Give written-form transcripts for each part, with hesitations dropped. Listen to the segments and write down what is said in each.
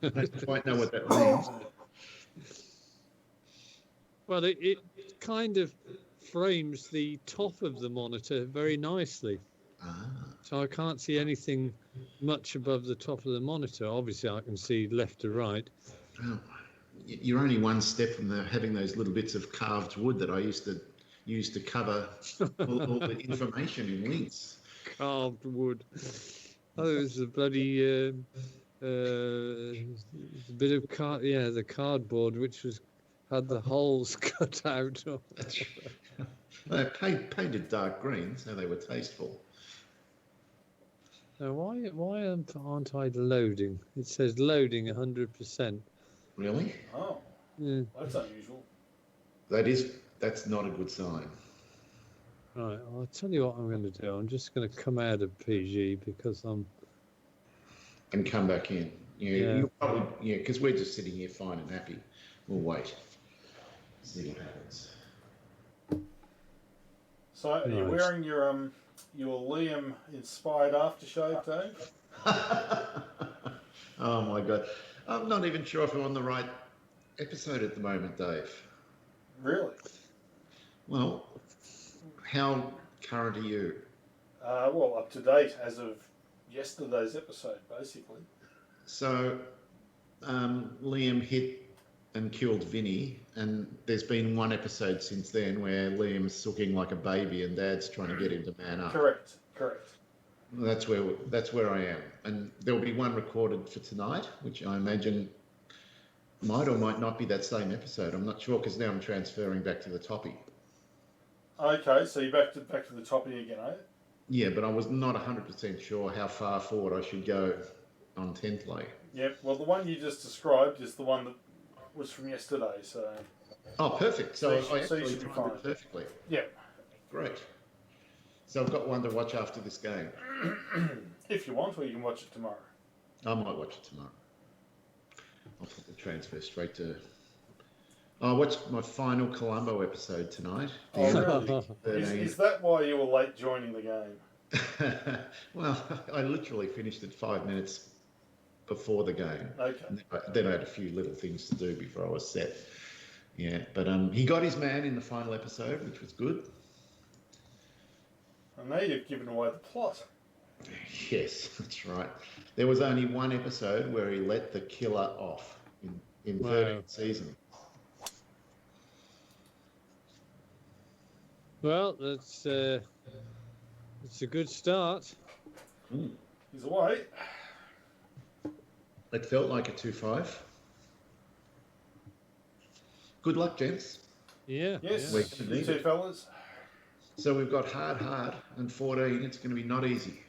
I don't quite know what that means. Well, it kind of frames the top of the monitor very nicely. So I can't see anything much above the top of the monitor. Obviously, I can see left to right. Oh, you're only one step from having those little bits of carved wood that I used to use to cover all the information in links. Carved wood. Oh, it was a bloody bit of the cardboard which had the holes cut out. They painted dark green, so they were tasteful. Now, why aren't I loading? It says loading 100%. Really? Oh, Yeah. that's unusual. That's not a good sign. Right, I'll tell you what I'm going to do. I'm just going to come out of PG because I'm... And come back in. You'll probably, because we're just sitting here fine and happy. We'll wait. See what happens. So, are you wearing your Liam inspired aftershave, Dave? Oh my God. I'm not even sure if I'm on the right episode at the moment, Dave. Really? Well, how current are you? Well, up to date as of yesterday's episode, basically. So, Liam hit and killed Vinny, and there's been one episode since then where Liam's sooking like a baby and Dad's trying to get him to man up. Correct. That's where I am, and there'll be one recorded for tonight, which I imagine might or might not be that same episode. I'm not sure because now I'm transferring back to the toppy. Okay, so you're back to the toppy again, eh? Yeah, but I was not 100% sure how far forward I should go on 10th lay. Yep. Well, the one you just described is the one that was from yesterday. So. Oh, perfect. So I you actually should be timed fine. it perfectly. Yep. Great. So I've got one to watch after this game. If you want, or you can watch it tomorrow. I might watch it tomorrow. I'll put the transfer straight to... I watched my final Columbo episode tonight. Oh, really? Is that why you were late joining the game? Well, I literally finished it 5 minutes before the game. Okay. Then I had a few little things to do before I was set. Yeah, but he got his man in the final episode, which was good. And now you've given away the plot. Yes, that's right. There was only one episode where he let the killer off in 13th season. Well, it's a good start. He's away. It felt like a 2-5. Good luck, gents. Yeah. Yes, Yeah. you two fellas. So we've got hard, and 14. It's going to be not easy.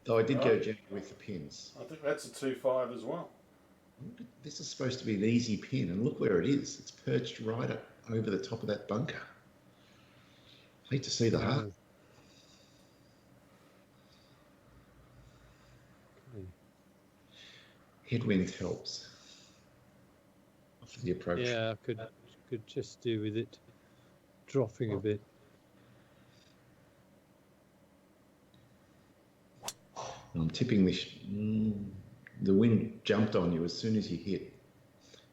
Though I did go gently with the pins. I think that's a 2-5 as well. This is supposed to be an easy pin, and look where it is. It's perched right over the top of that bunker. Hate to see the heart. Okay. Headwind helps. After the approach. Yeah, I could just do with it dropping a bit. I'm tipping this. The wind jumped on you as soon as you hit.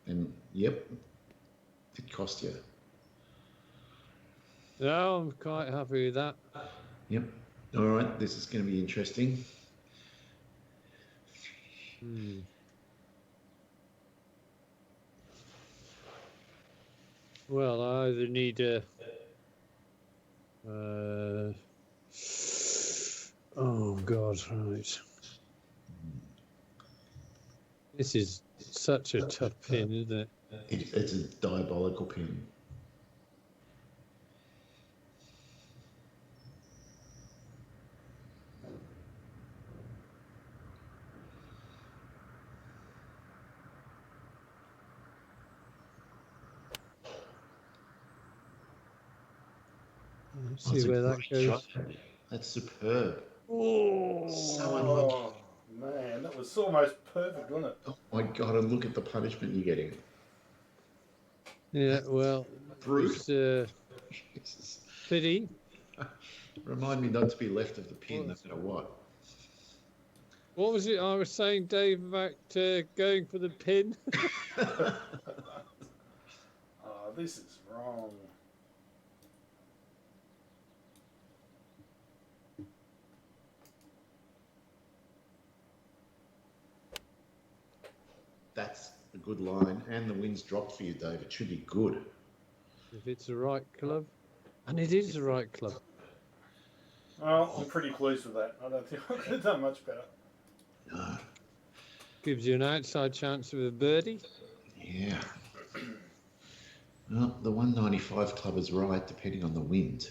And, yep, it cost you. No, I'm quite happy with that. Yep. All right, this is going to be interesting. Well, I either need a... oh, God, right. This is such a tough pin, isn't it? It's a diabolical pin. Let's see where that goes. Shot. That's superb. Oh, So unlucky. Man, that was almost perfect, wasn't it? Oh my God, and look at the punishment you're getting. yeah, well, Brute. it's pity. Remind me not to be left of the pin, no matter what. What was it I was saying, Dave, about going for the pin? Oh, this is wrong. That's a good line, and the wind's dropped for you, Dave. It should be good. If it's the right club. And it is the right club. Well, I'm pretty pleased with that. I don't think I could have done much better. No. Gives you an outside chance of a birdie. Yeah. Well, the 195 club is right, depending on the wind.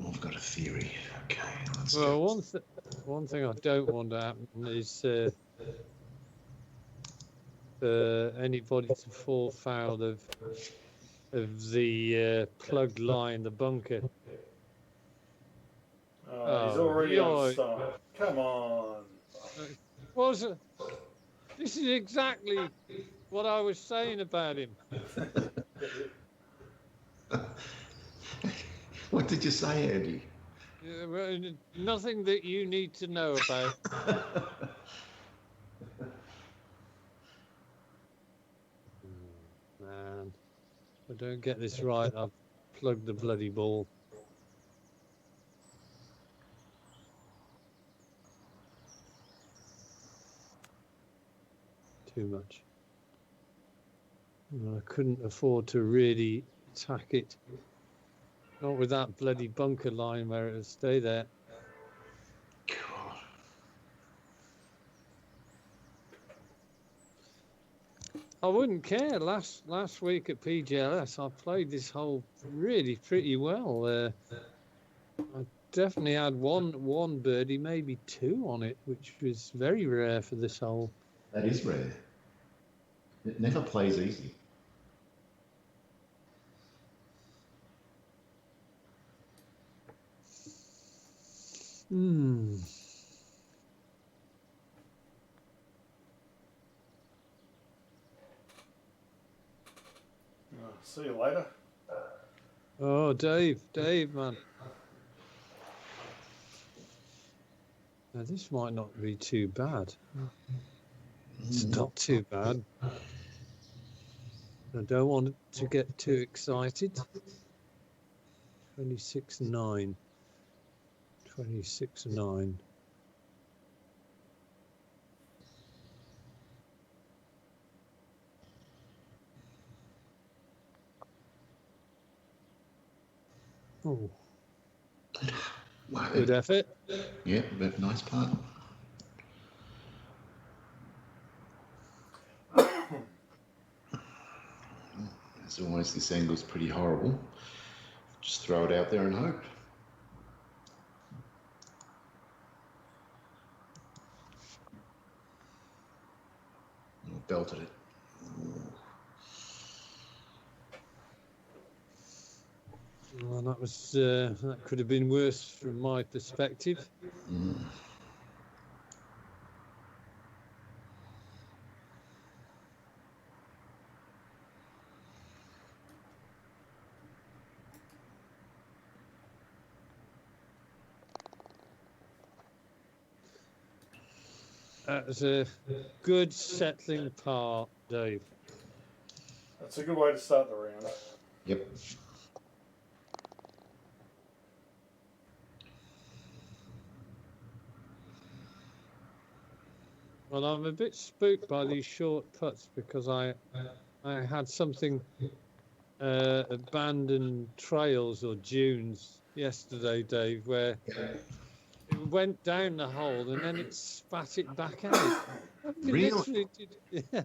I've got a theory. Okay, let's Well, go. one thing I don't want to happen is anybody to fall foul of the plugged line, the bunker. Oh, he's already on start. Come on. This is exactly what I was saying about him. What did you say, Andy? Nothing that you need to know about. Man, if I don't get this right, I've plugged the bloody ball. Too much. I couldn't afford to really attack it. Not with that bloody bunker line where it'll stay there. God. I wouldn't care. Last week at PGLS, I played this hole really pretty well. I definitely had one birdie, maybe two on it, which was very rare for this hole. That is rare. It never plays easy. See you later. Oh, Dave, man. Now, this might not be too bad. It's not too bad. I don't want to get too excited. 26-9. 26-9. Oh. Wow. Good effort. Yeah, but nice putt. As always, this angle's pretty horrible. Just throw it out there and hope. Belted it. Well, that could have been worse from my perspective. That was a good settling par, Dave. That's a good way to start the round. Yep. Well, I'm a bit spooked by these short putts because I had something abandoned trails or dunes yesterday, Dave, where it went down the hole and then it spat it back out. Really? Yeah,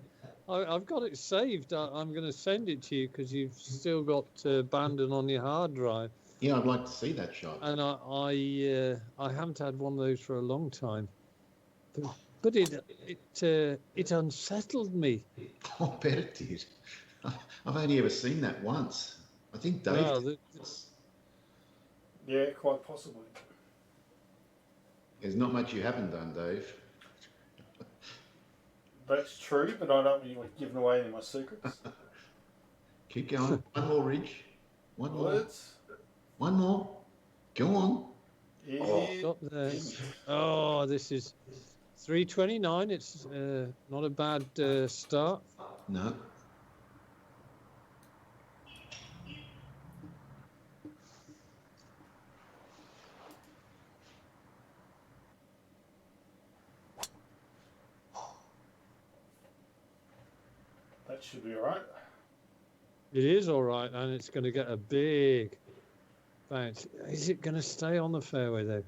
I've got it saved. I'm going to send it to you because you've still got abandon on your hard drive. Yeah, I'd like to see that shot. And I haven't had one of those for a long time. But it unsettled me. I bet it did. I've only ever seen that once. I think Dave. Well, Yeah, quite possibly. There's not much you haven't done, Dave. That's true, but I don't really like giving away any of my secrets. Keep going. One more ridge. One more. Woods. One more. Go on. Stop there. Oh, this is 3:29. It's not a bad start. No. That should be all right. It is all right, and it's going to get a big bounce. Is it going to stay on the fairway though?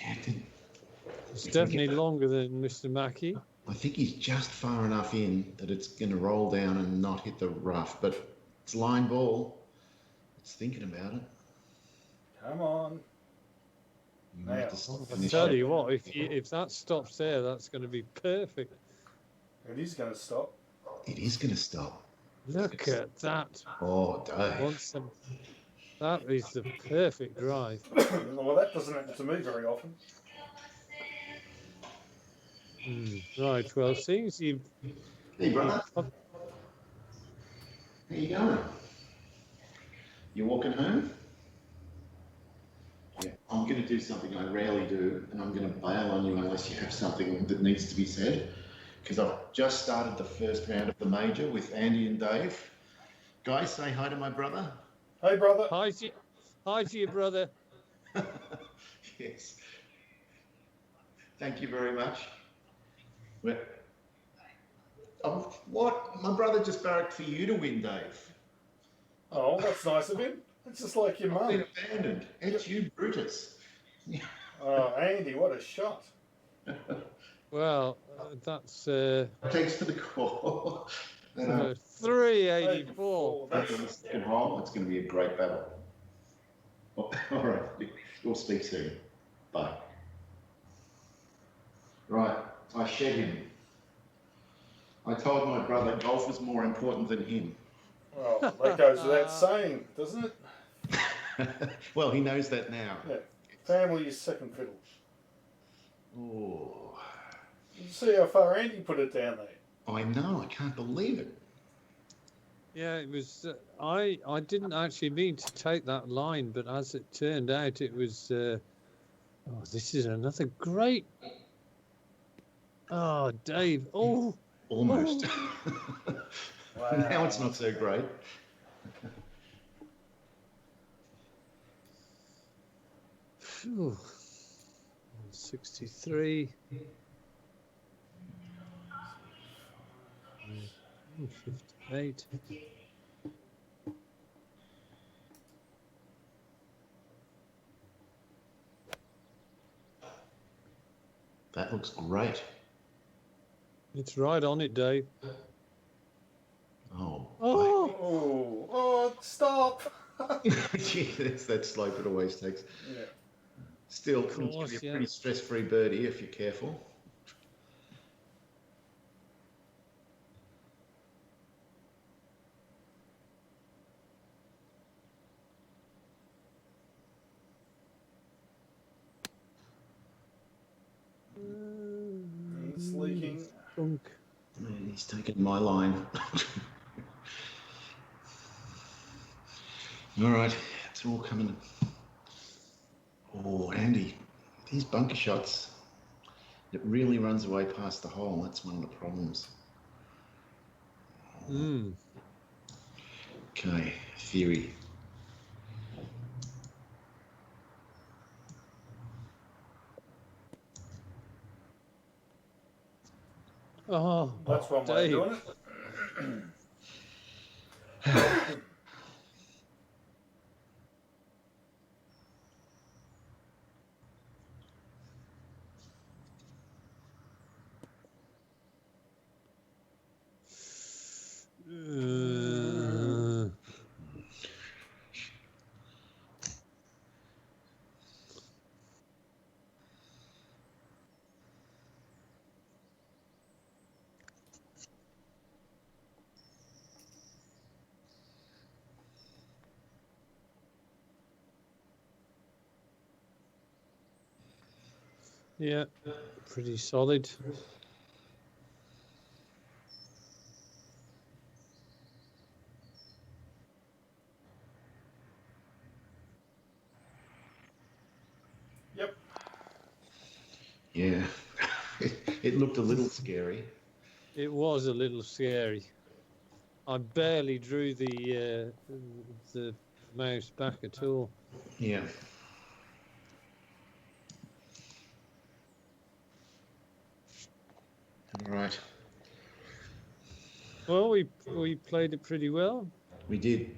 Yeah, It's definitely longer than Mr. Mackey. I think he's just far enough in that it's going to roll down and not hit the rough, but it's line ball. It's thinking about it. Come on. You might have to Now. stop I in this tell shot. you what, if that stops there, that's going to be perfect. It is going to stop. It is going to stop. Look at that. Oh, Dave. That is the perfect drive. Well, that doesn't happen to me very often. Right, well, seems you've... Hey, brother. How you going? You walking home? Yeah, I'm going to do something I rarely do, and I'm going to bail on you unless you have something that needs to be said, because I've just started the first round of the major with Andy and Dave. Guys, say hi to my brother. Hey, brother. Hi to your brother. Yes. Thank you very much. What? My brother just barracked for you to win, Dave. Oh, that's nice of him. It's just like your I've been mum. abandoned. It's you, Brutus. Oh, Andy, what a shot. Well, that's Thanks for the call. 384. That's, The second hole, it's going to be a great battle. All right, we'll speak soon. Bye. Right, I shed him. I told my brother golf was more important than him. well, that goes without saying, doesn't it? Well, he knows that now. Yeah. Family is second fiddle. Oh, You see how far Andy put it down there. I know. I can't believe it. Yeah, it was. I didn't actually mean to take that line, but as it turned out, it was. Oh, this is another great. Oh, Dave. Oh. Almost. Wow. Now it's not so great. Phew. 63. 58. That looks great. It's right on it, Dave. Oh. Oh, stop. Gee, that's that slope it always takes. Yeah. Still, Of it's going course, to be a yeah. pretty stress-free birdie if you're careful. It's leaking. Funk. Man, he's taken my line. All right, it's all coming. Oh, Andy, these bunker shots, it really runs away past the hole. That's one of the problems. Okay, theory. Oh, That's one way of Dave. doing it. Yeah, pretty solid. Yeah, it looked a little scary. It was a little scary. I barely drew the mouse back at all. Yeah. All right. Well, we played it pretty well. We did.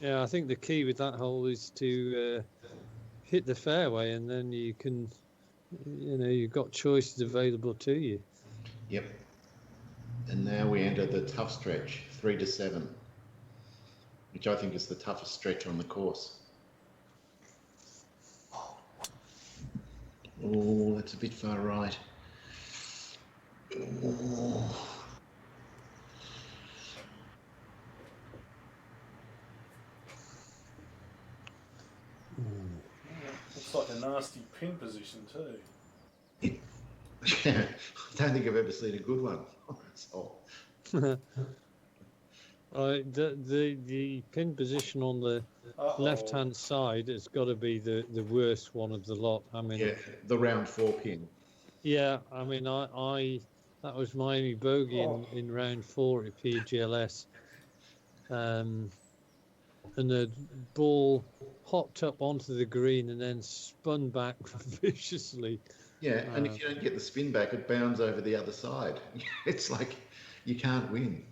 Yeah, I think the key with that hole is to hit the fairway, and then you can, you've got choices available to you. Yep. And now we enter the tough stretch, 3 to 7, which I think is the toughest stretch on the course. Oh, that's a bit far right. Oh. Looks like a nasty pin position too. I don't think I've ever seen a good one. The pin position on the left-hand side has got to be the worst one of the lot. I mean, yeah, the round 4 pin. Yeah, I mean, that was my only bogey in round 4 at PGLS, and the ball hopped up onto the green and then spun back viciously. Yeah, and if you don't get the spin back, it bounds over the other side. It's like you can't win.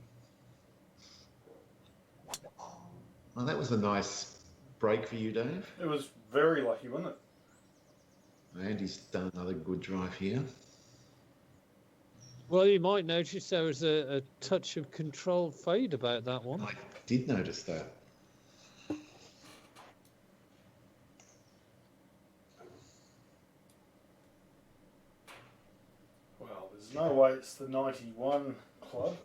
Well, that was a nice break for you, Dave. It was very lucky, wasn't it? Andy's done another good drive here. Well, you might notice there was a touch of controlled fade about that one. I did notice that. Well, there's no way it's the 91 club.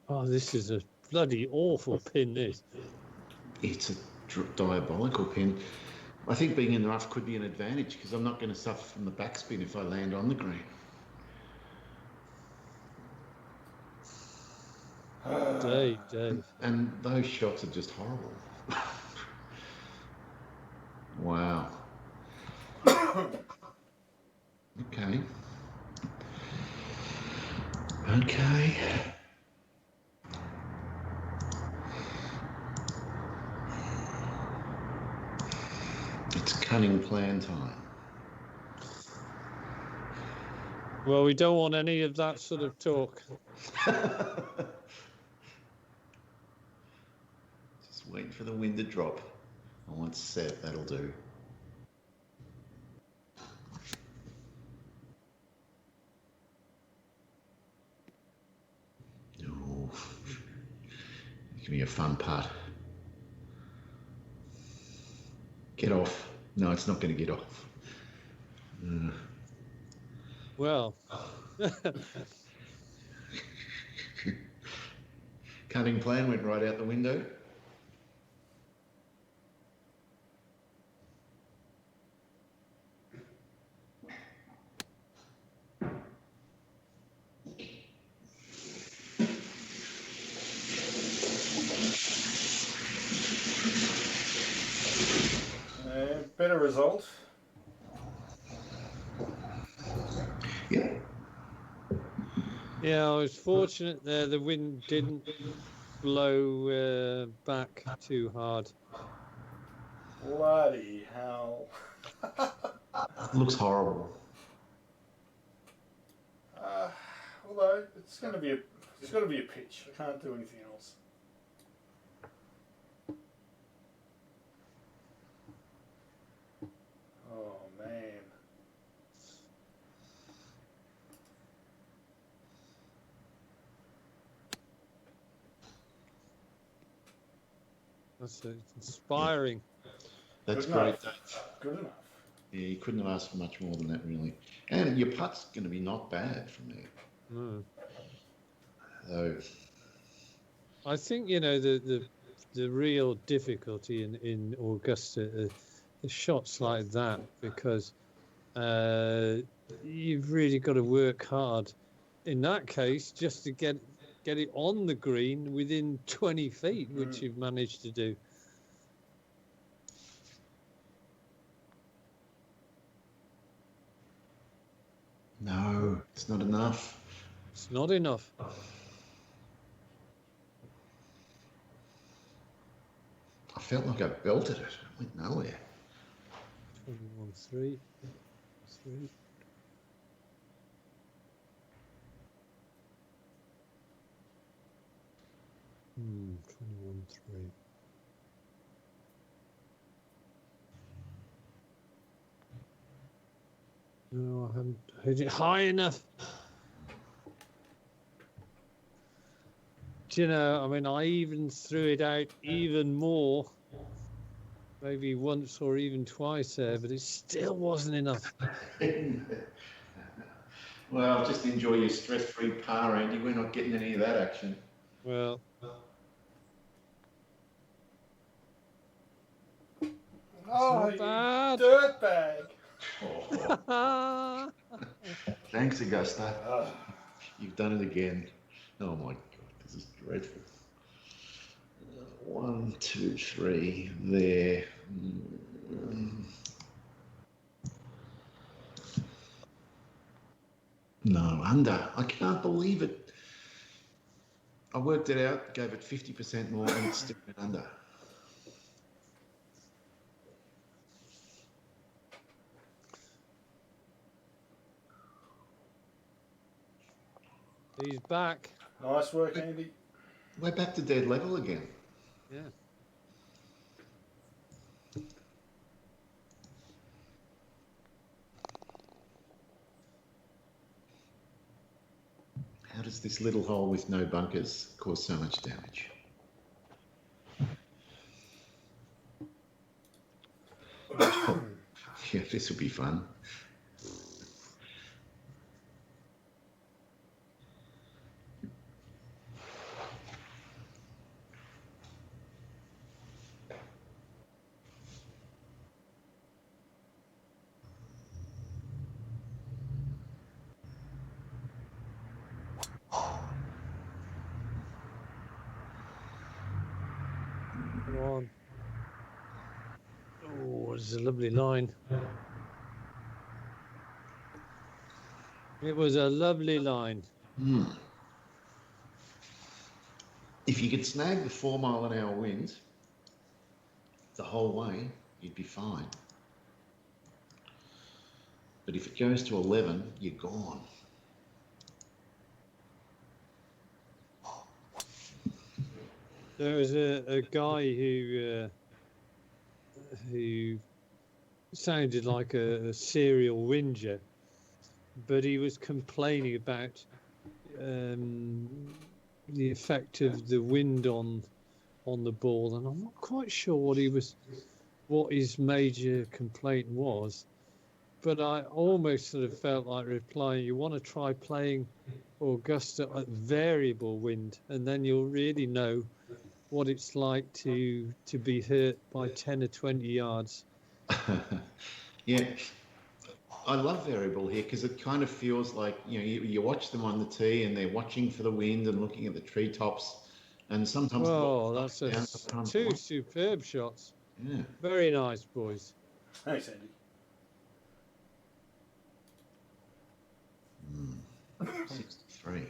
Oh, this is a bloody awful pin, this. It's a diabolical pin. I think being in the rough could be an advantage because I'm not going to suffer from the backspin if I land on the green. Dave. And those shots are just horrible. Wow. Okay. It's cunning plan time. Well, we don't want any of that sort of talk. Just waiting for the wind to drop. I want set, that'll do. Oh, give me a fun putt. Get off. No, it's not going to get off. Well. Cunning plan went right out the window. Better result. Yeah. Yeah, I was fortunate there. The wind didn't blow back too hard. Bloody hell. Looks horrible. Although it's got to be a pitch. I can't do anything else. Oh man. That's inspiring. That's Good great, enough. Dave. Good enough. Yeah, you couldn't have asked for much more than that, really. And your putt's going to be not bad from there. So, I think the real difficulty in Augusta shots like that, because you've really got to work hard. In that case, just to get it on the green within 20 feet, which you've managed to do. No, it's not enough. It's not enough. I felt like I belted it. It went nowhere. 21-3. 3. Hmm, 21-3. No, I haven't hit it high enough. Do you know, I mean, I even threw it out even more, maybe once or even twice there, but it still wasn't enough. Well, just enjoy your stress-free par, Andy. We're not getting any of that action. Well, Oh, not bad. you dirtbag. Oh. Thanks, Augusta. You've done it again. Oh my God, this is dreadful. 1, 2, 3, there. No, under. I can't believe it. I worked it out, gave it 50% more, and it's still went under. He's back. Nice work, Andy. We're back to dead level again. Yeah. How does this little hole with no bunkers cause so much damage? Yeah, this will be fun. Come on. Oh, it's a lovely line. It was a lovely line. If you could snag the 4 mile an hour wind the whole way, you'd be fine. But if it goes to 11, you're gone. There was a guy who sounded like a serial whinger, but he was complaining about the effect of the wind on the ball, and I'm not quite sure what his major complaint was. But I almost sort of felt like replying, you want to try playing Augusta at variable wind, and then you'll really know what it's like to be hurt by 10 or 20 yards. Yeah, I love variable here because it kind of feels like, you know, you watch them on the tee and they're watching for the wind and looking at the treetops, and sometimes. Oh, that's two superb shots. Yeah. Very nice, boys. Thanks, Andy. 63.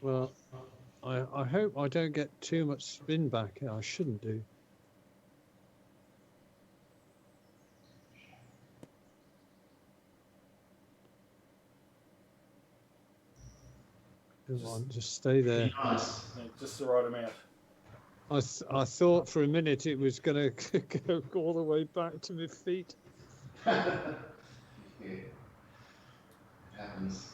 Well, I hope I don't get too much spin back. I shouldn't do. Come on, just stay there. Nice. Yeah, just the right amount. I thought for a minute it was going to go all the way back to my feet. Yeah. It happens.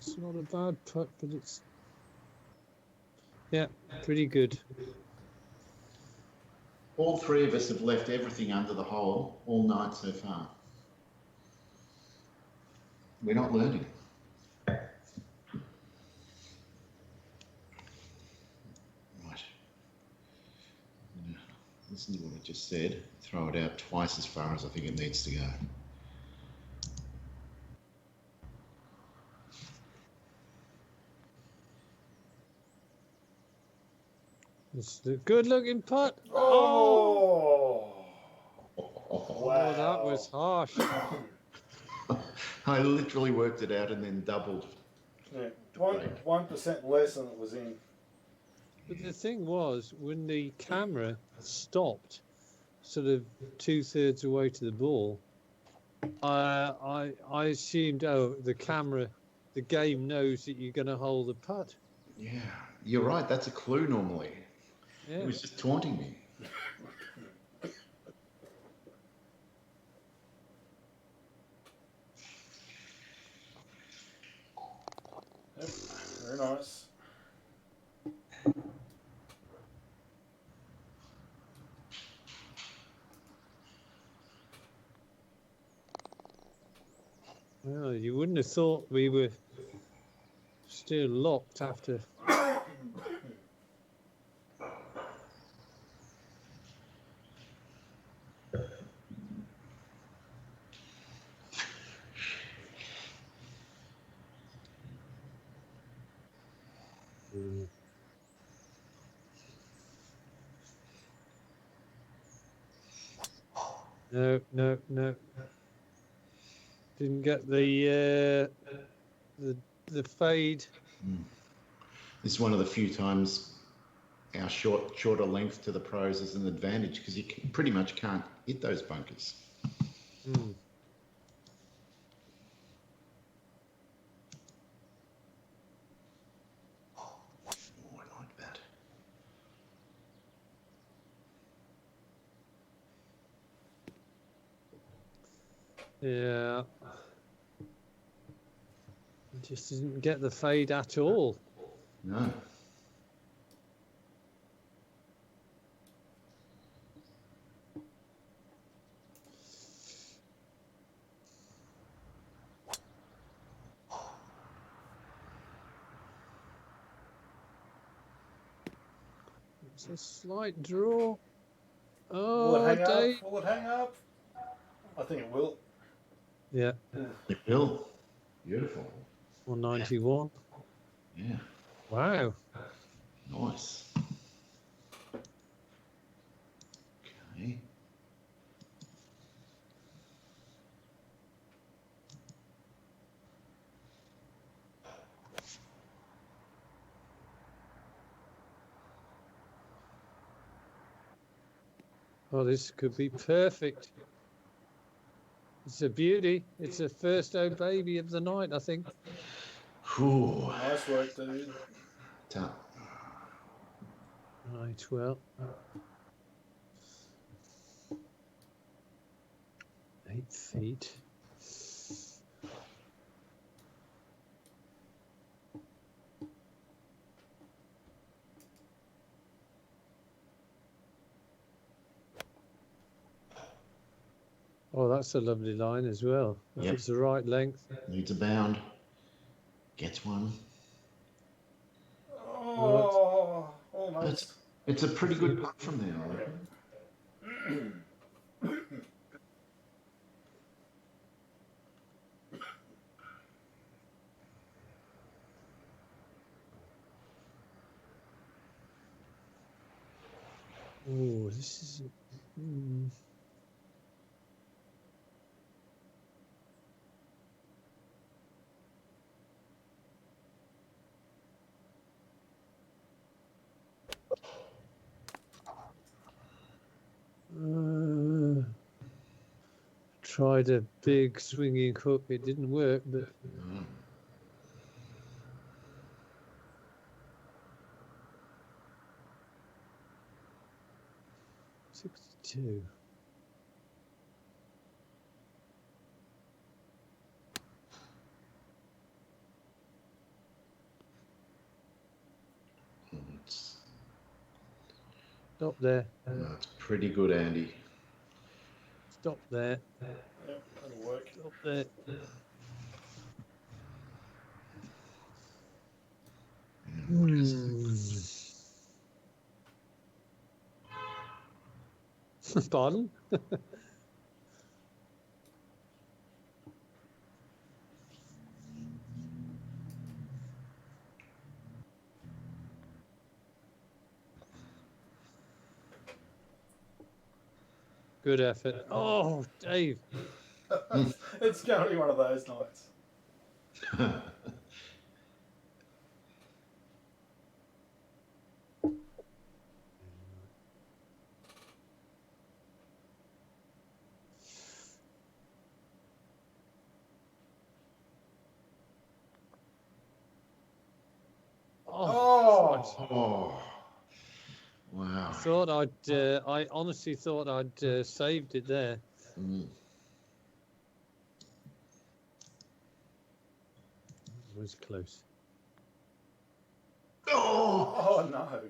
It's not a bad putt, but it's Yeah, pretty good. All three of us have left everything under the hole all night so far. We're not learning. Right. Listen to what I just said. Throw it out twice as far as I think it needs to go. It's the good-looking putt. Oh! Oh, that was harsh. I literally worked it out and then doubled. Yeah, 1% less than it was in. But the thing was, when the camera stopped, sort of 2/3 away to the ball, I assumed, oh, the game knows that you're going to hold the putt. Yeah, you're right. That's a clue normally. Yeah. It was just taunting me. Yep, very nice. Well, you wouldn't have thought we were still locked after. No. Didn't get the fade. This is one of the few times our shorter length to the pros is an advantage because you pretty much can't hit those bunkers. Oh, I like that. Yeah. Just didn't get the fade at all. No. It's a slight draw. Will Oh, it hang Dave. up? Will it hang up? I think it will. Yeah. It will. Beautiful. 191. Yeah. Wow. Nice. Okay. Oh, this could be perfect. It's a beauty. It's the first O baby of the night, I think. Whew. Nice work, dude. Tough. Right, well. 8 feet. Oh, that's a lovely line as well. If Yep. it's the right length. Needs a bound. Gets one. Oh, almost. It's a pretty good putt from there, I reckon. Oh, this is. Tried a big swinging hook. It didn't work, but. 62. It's Stop there. That's pretty good, Andy. Stop there. Yep, that'll work. Stop there. What is it? Pardon? Good effort. Oh, Dave. It's going to be one of those nights. Oh, Oh. Christ. Oh, wow. I honestly thought I'd saved it there. Mm. It was close. Oh, Oh, no.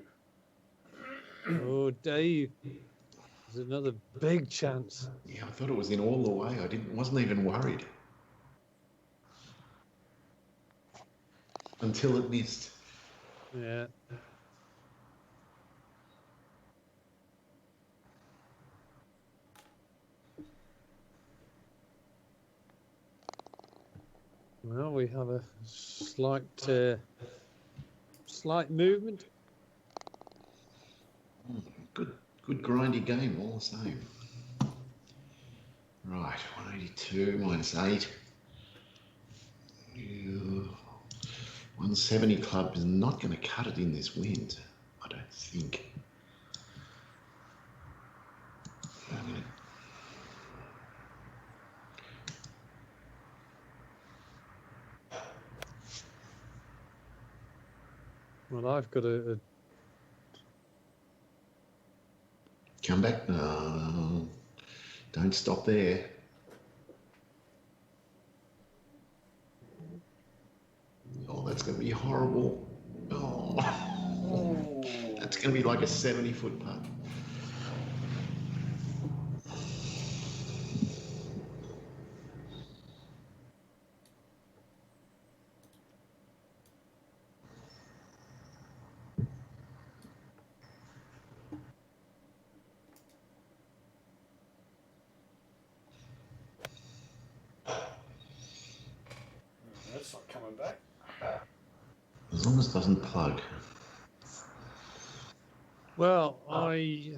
Oh, Dave. There's another big chance. yeah, I thought it was in all the way. Wasn't even worried until it missed. Yeah. Well, we have a slight movement. Good grindy game all the same. Right, 182 minus 8. 170 club is not going to cut it in this wind, I don't think. I'm gonna... Well, I've got a Come back. No, don't stop there. Oh, that's going to be horrible. Oh, that's going to be like a 70-foot putt. That's not coming back. As long as it doesn't plug. well, I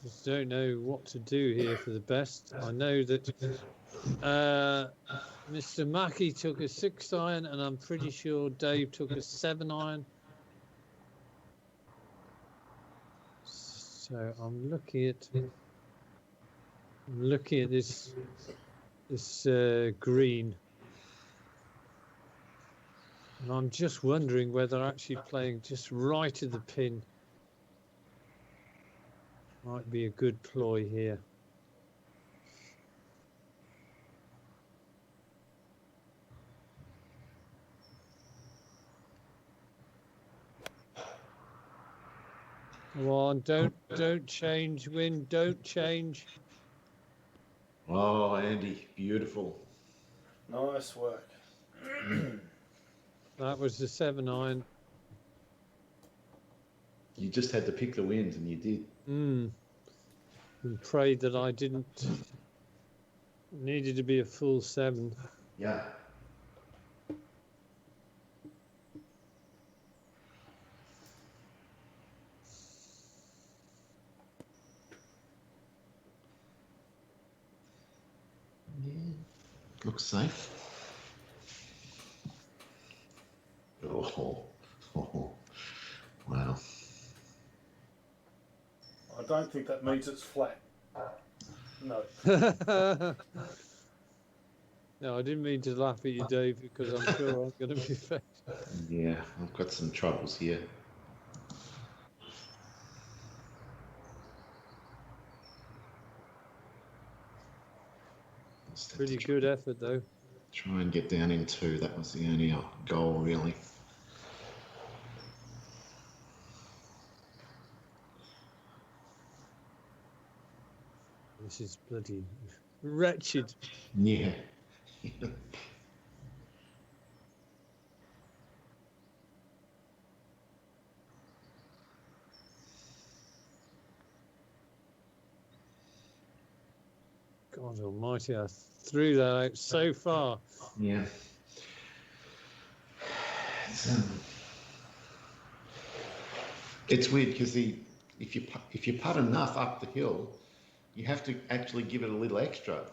just don't know what to do here for the best. I know that Mr. Mackey took a 6 iron, and I'm pretty sure Dave took a 7 iron. So I'm looking at this green, and I'm just wondering whether actually playing just right of the pin might be a good ploy here. Come on, don't change, wind, don't change. Oh, Andy, beautiful. Nice work. That was the 7 iron. You just had to pick the wind, and you did. And prayed that I didn't. Needed to be a full 7. Yeah. Looks safe. Oh, wow. I don't think that means it's flat. No. No, I didn't mean to laugh at you, Dave, because I'm sure I'm going to be fed. Yeah, I've got some troubles here. Pretty good effort, though. Try and get down in 2. That was the only goal, really. this is bloody wretched. Yeah. God almighty, I threw that out so far. Yeah. It's weird because if you putt enough up the hill, you have to actually give it a little extra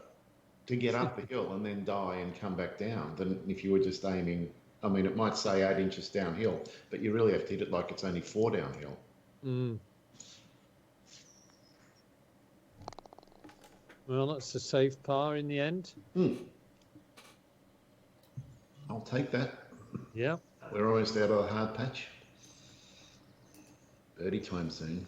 to get up the hill and then die and come back down than if you were just aiming. I mean, it might say 8 inches downhill, but you really have to hit it like it's only 4 downhill. Mm. Well, that's a safe par in the end. I'll take that. Yeah. We're almost out of the hard patch. Birdie time soon.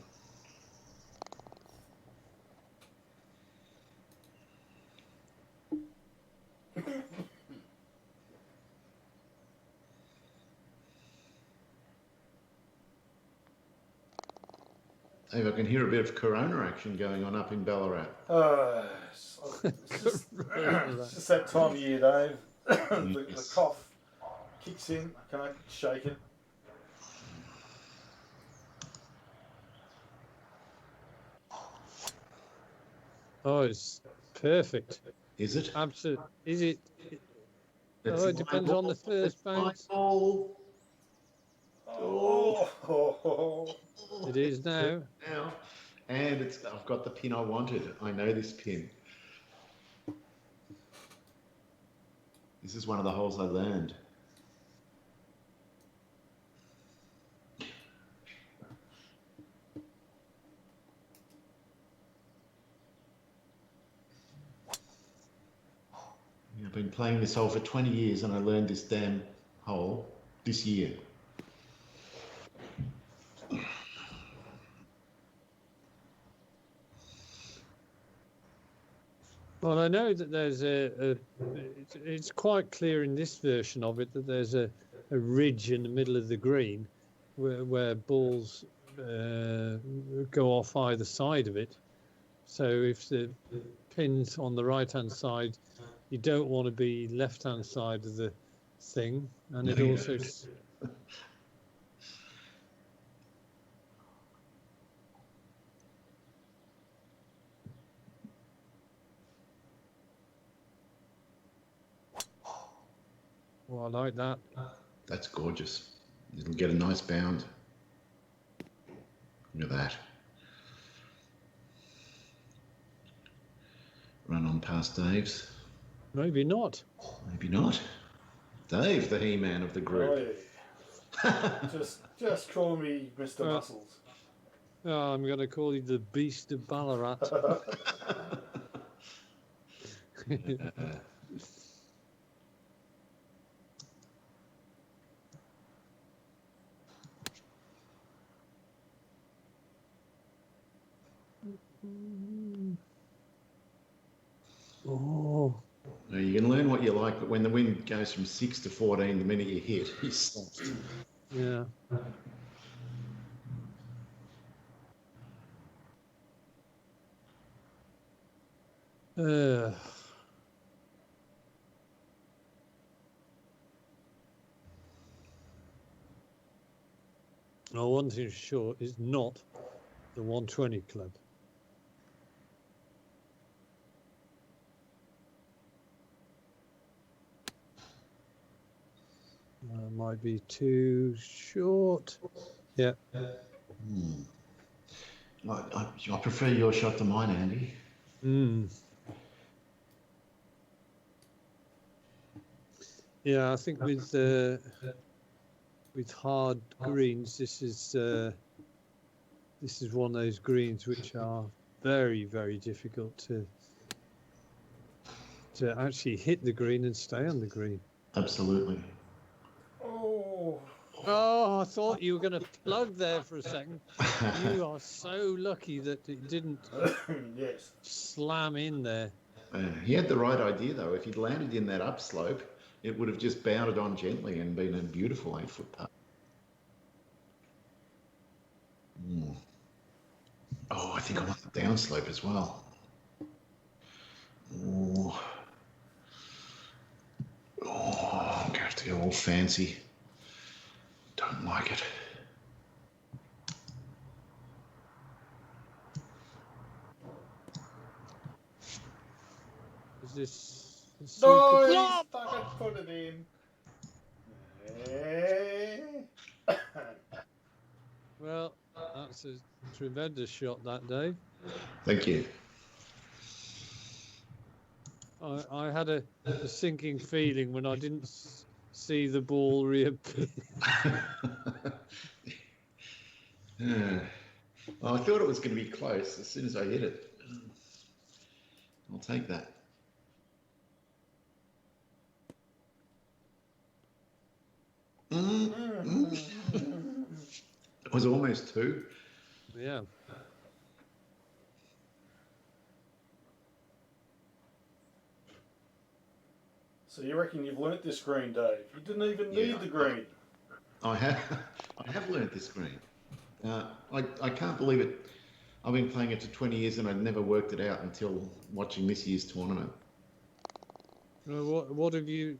Dave, I can hear a bit of corona action going on up in Ballarat. It's just that time of year, Dave. The cough kicks in. I can't shake it. Oh, it's perfect. Is it? Absolutely. Is it? That's Oh, it depends on the first bounce. Oh. It is now. And I've got the pin I wanted. I know this pin. This is one of the holes I learned. I've been playing this hole for 20 years and I learned this damn hole this year. Well, I know that there's it's quite clear in this version of it that there's a ridge in the middle of the green where balls go off either side of it. So if the pin's on the right-hand side, you don't want to be left-hand side of the thing. And it also... Well, I like that. That's gorgeous. It'll get a nice bound. Look at that. Run on past Dave's. Maybe not. Maybe not. Dave, the he-man of the group. Oh, yeah. just call me Mr. Muscles. Oh, I'm going to call you the Beast of Ballarat. Oh. Now, you can learn what you like, but when the wind goes from 6 to 14, the minute you hit, he stops. Yeah. Well, one thing sure is not the 120 club. Might be too short. Yeah. I prefer your shot to mine, Andy. Yeah, I think with hard greens, this is one of those greens which are very, very difficult to actually hit the green and stay on the green. Absolutely. Oh, I thought you were going to plug there for a second. You are so lucky that it didn't slam in there. He had the right idea, though. If he'd landed in that upslope, it would have just bounded on gently and been a beautiful 8-foot putt. Oh, I think I want the downslope as well. all fancy. Don't like it. Is this a super No, he's flop? fucking put it in. Eh. Well, that's a tremendous shot that day. Thank you. I had a sinking feeling when I didn't see the ball reappear. Well, I thought it was going to be close as soon as I hit it. I'll take that. It was almost 2. Yeah. So you reckon you've learnt this green, Dave? You didn't even need the green. I have learnt this green. I can't believe it. I've been playing it for 20 years and I'd never worked it out until watching this year's tournament. What have you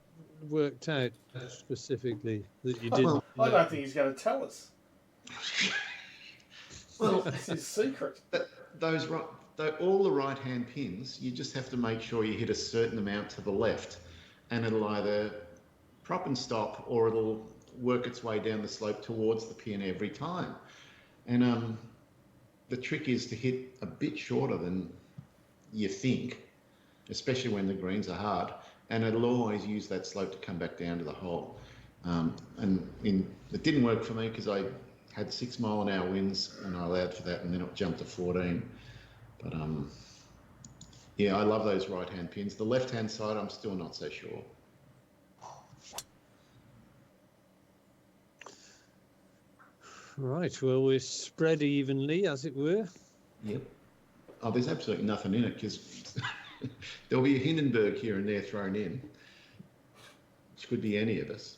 worked out specifically that you didn't? Well, I don't think he's going to tell us. Well, It's his secret. All the right-hand pins, you just have to make sure you hit a certain amount to the left, and it'll either prop and stop, or it'll work its way down the slope towards the pin every time. And the trick is to hit a bit shorter than you think, especially when the greens are hard, and it'll always use that slope to come back down to the hole. It didn't work for me because I had 6 mile-an-hour winds and I allowed for that, and then it jumped to 14. But yeah, I love those right-hand pins. The left-hand side, I'm still not so sure. Right, well, we're spread evenly, as it were. Yep. Oh, there's absolutely nothing in it because there'll be a Hindenburg here and there thrown in, which could be any of us.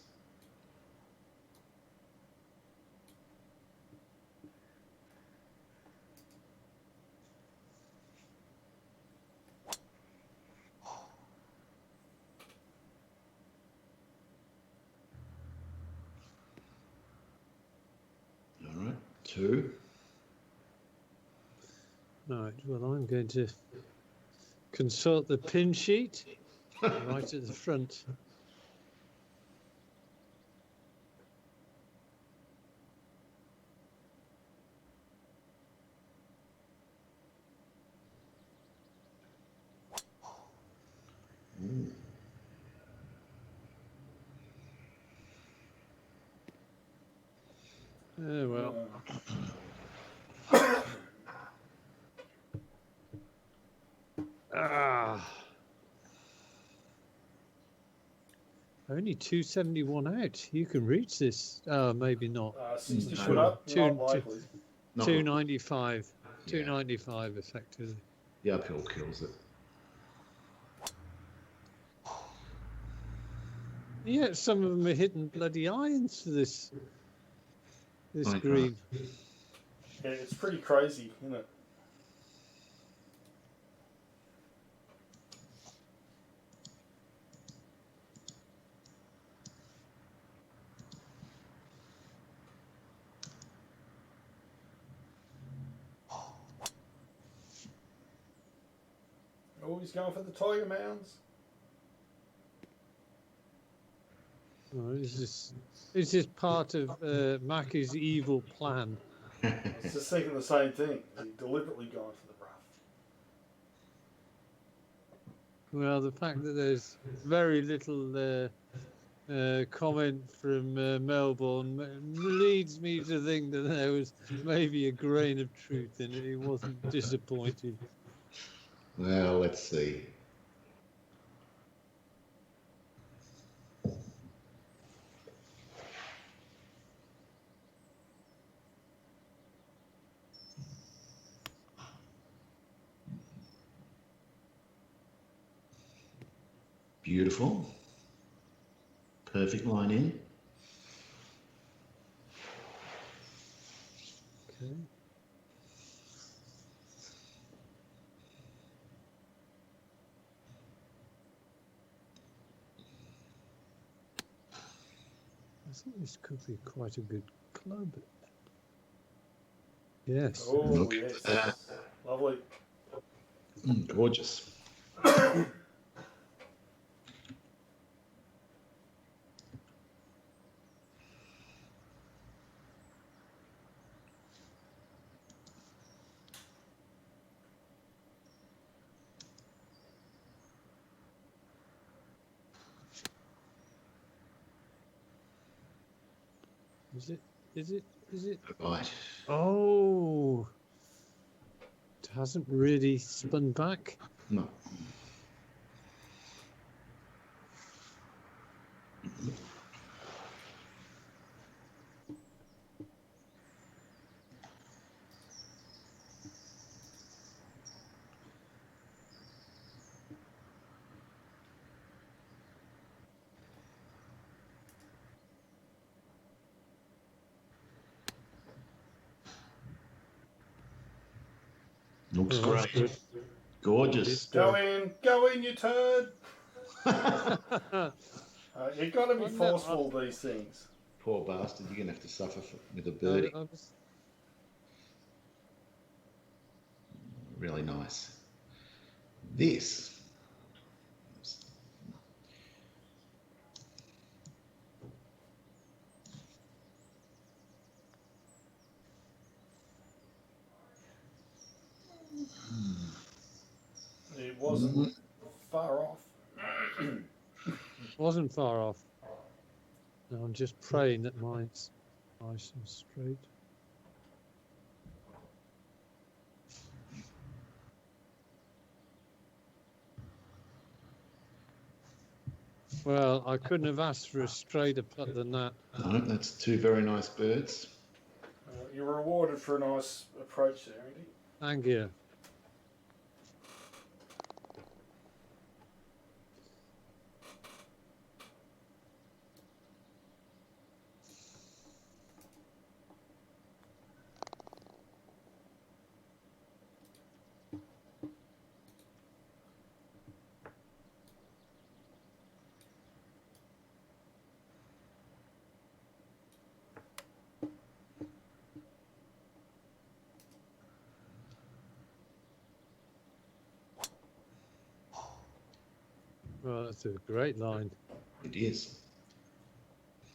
All right, 2. Right, well, I'm going to consult the pin sheet right at the front. Oh, well. Only 271 out. You can reach this. Maybe not. 60 foot up, not likely. 295. Yeah. 295 effectively. The uphill kills it. Yeah, some of them are hitting bloody irons to this green. Yeah, it's pretty crazy, isn't it? Oh, he's going for the Tiger Mounds. Oh, is this part of Mackie's evil plan? I was just thinking the same thing. He's deliberately gone for the rough. Well, the fact that there's very little comment from Melbourne leads me to think that there was maybe a grain of truth in it. He wasn't disappointed. Well, let's see. Beautiful. Perfect line in. Okay. think this could be quite a good club. Yes. Oh, Look yes. at that. Lovely. Gorgeous. Is it? Is it? Is it? Right. Oh, it hasn't really spun back. No. Looks Oh, that's great. Gorgeous. Go in, you turd. You've got to be forceful, these things. Poor bastard, you're going to have to suffer with a birdie. Really nice. This. It wasn't far off. Wasn't far off. No, I'm just praying that mine's nice and straight. Well, I couldn't have asked for a straighter putt than that. No, that's two very nice birds. You're rewarded for a nice approach there, Andy. Thank you. Well, that's a great line. It is.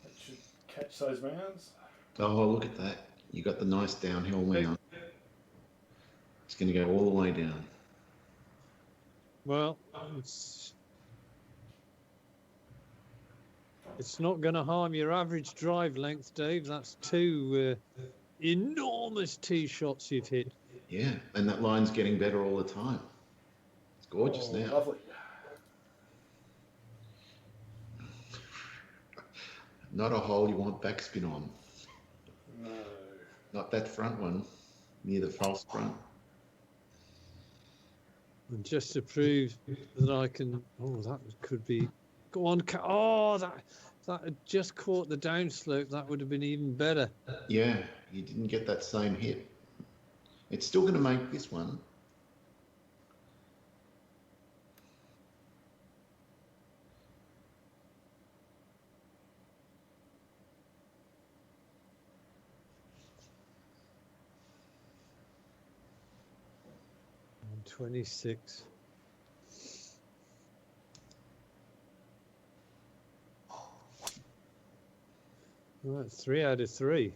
That should catch those mounds. Oh, look at that. You got the nice downhill mound. It's going to go all the way down. Well, it's not going to harm your average drive length, Dave. That's two enormous tee shots you've hit. Yeah, and that line's getting better all the time. It's gorgeous now. Lovely. Not a hole you want backspin on. No. Not that front one, near the false front. And just to prove that I can, that could be, go on, that had just caught the downslope. That would have been even better. Yeah, you didn't get that same hit. It's still going to make this one. On 26. Right, 3 out of 3.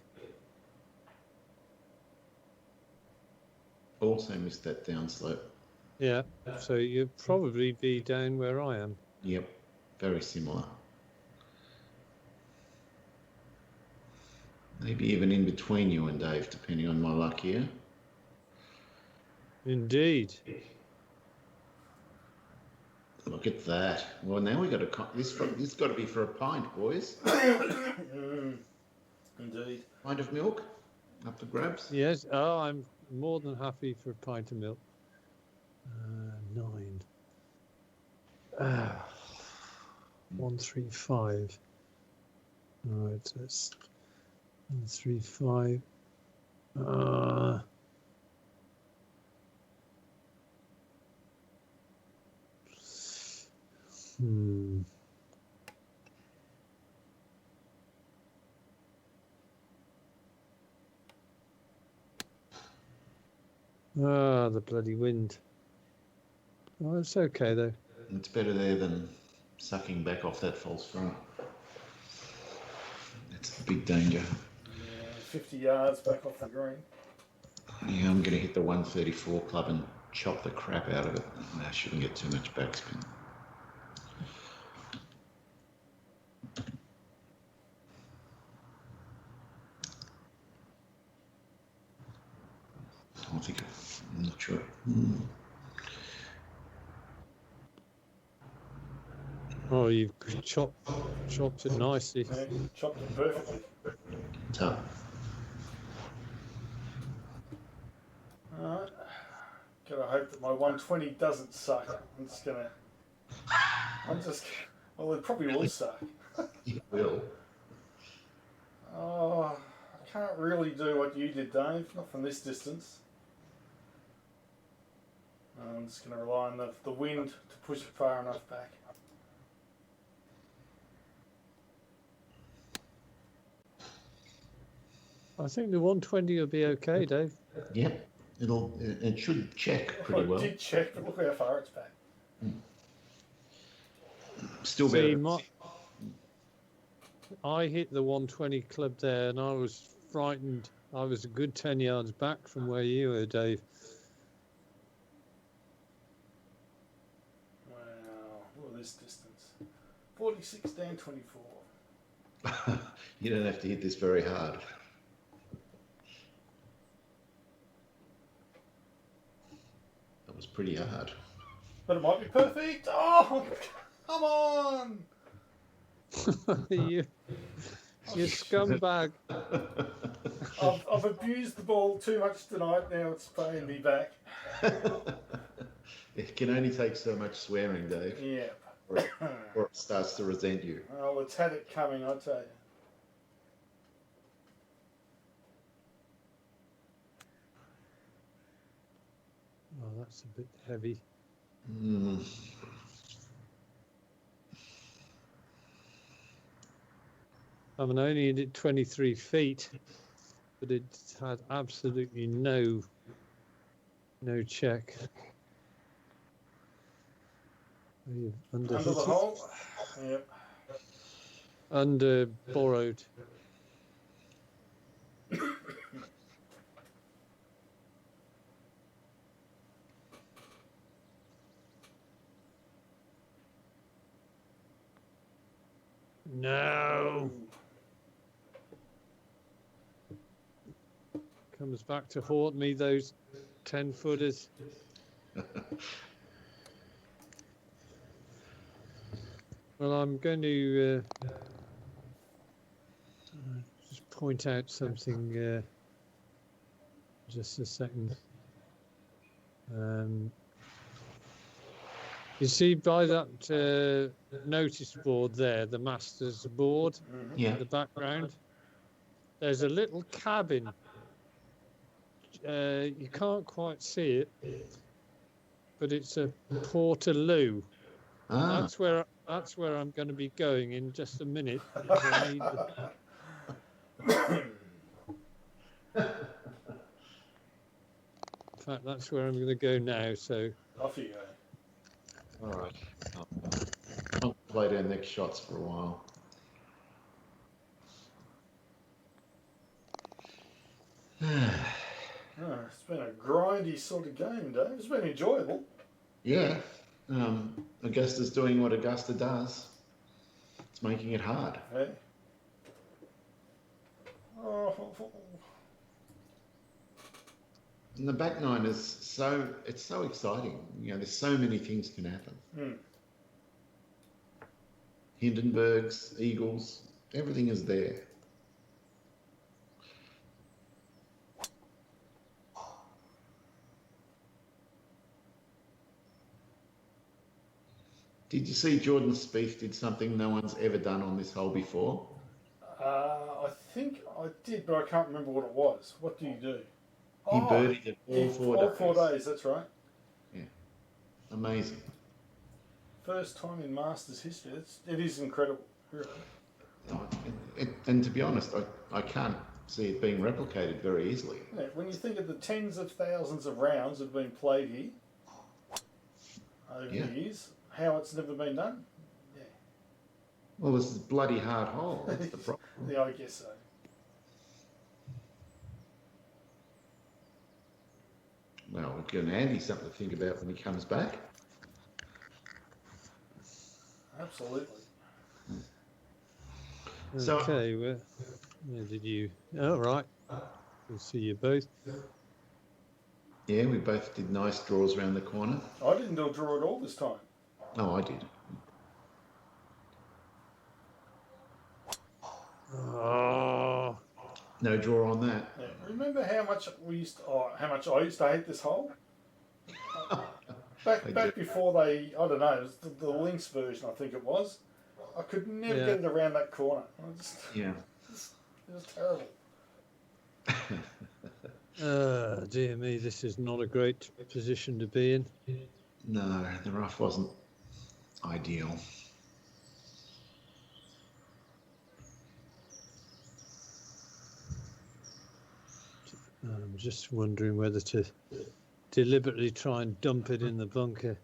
Also missed that downslope. Yeah, so you'd probably be down where I am. Yep, very similar. Maybe even in between you and Dave, depending on my luck here. Indeed. Look at that. Well, now we got to this got to be for a pint, boys. Indeed. Pint of milk, up for grabs. Yes. Oh, I'm more than happy for a pint of milk. 9. 135. Right. That's 135. Ah, the bloody wind. Oh, it's okay though. It's better there than sucking back off that false front. That's the big danger. Yeah, 50 yards back off the green. Yeah, I'm going to hit the 134 club and chop the crap out of it. I shouldn't get too much backspin. I think I'm not sure. Oh, you've chopped it nicely. Yeah, chopped it perfectly. Tough. Alright. Gotta hope that my 120 doesn't suck. Well, it probably will suck. It will. Oh, I can't really do what you did, Dave. Not from this distance. I'm just going to rely on the wind to push it far enough back. I think the 120 will be okay, Dave. Yep. It should check pretty well. It did check, but look how far it's back. Still better. See, I hit the 120 club there, and I was frightened. I was a good 10 yards back from where you were, Dave. Wow, look at this distance. 46 down 24. You don't have to hit this very hard. That was pretty hard. But it might be perfect. Oh, come on. you scumbag. I've abused the ball too much tonight. Now it's paying me back. It can only take so much swearing, Dave. Yeah. Or it starts to resent you. Oh, it's had it coming, I tell you. Oh, that's a bit heavy. I mean, I only did 23 feet, but it had absolutely no check. Under the hole? Yep. Under borrowed. No. Comes back to haunt me, those 10-footers. Well, I'm going to just point out something just a second. You see by that notice board there, the master's board, Yeah. in the background, there's a little cabin. You can't quite see it, but it's a portaloo. Ah. That's where I'm going to be going in just a minute. In fact, that's where I'm going to go now. So Off you go. All right. I'll play our next shots for a while. It's been a grindy sort of game, Dave. It's been enjoyable. Yeah. Augusta's doing what Augusta does. It's making it hard. Hey. Oh. And the back nine is it's so exciting. You know, there's so many things can happen. Hindenburgs, Eagles, everything is there. Did you see Jordan Spieth did something no one's ever done on this hole before? I think I did, but I can't remember what it was. What do you do? He birdied it all 4 days. All 4 days, that's right. Yeah. Amazing. First time in Masters history. It is incredible. Really. And to be honest, I can't see it being replicated very easily. Yeah, when you think of the tens of thousands of rounds that have been played here over the years, how it's never been done. Yeah. Well, this is a bloody hard hole. That's the problem. Yeah, I guess so. Well, we've given Andy something to think about when he comes back. Absolutely. So, Okay, well, where did you? Oh, right. We'll see you both. yeah, we both did nice draws around the corner. I didn't do a draw at all this time. Oh, I did. Oh, No draw on that. Yeah. Remember how much how much I used to hate this hole? Back before they, I don't know, it was the Lynx version, I think it was. I could never get it around that corner. It was terrible. dear me, this is not a great position to be in. No, the rough wasn't ideal. I'm just wondering whether to deliberately try and dump it in the bunker.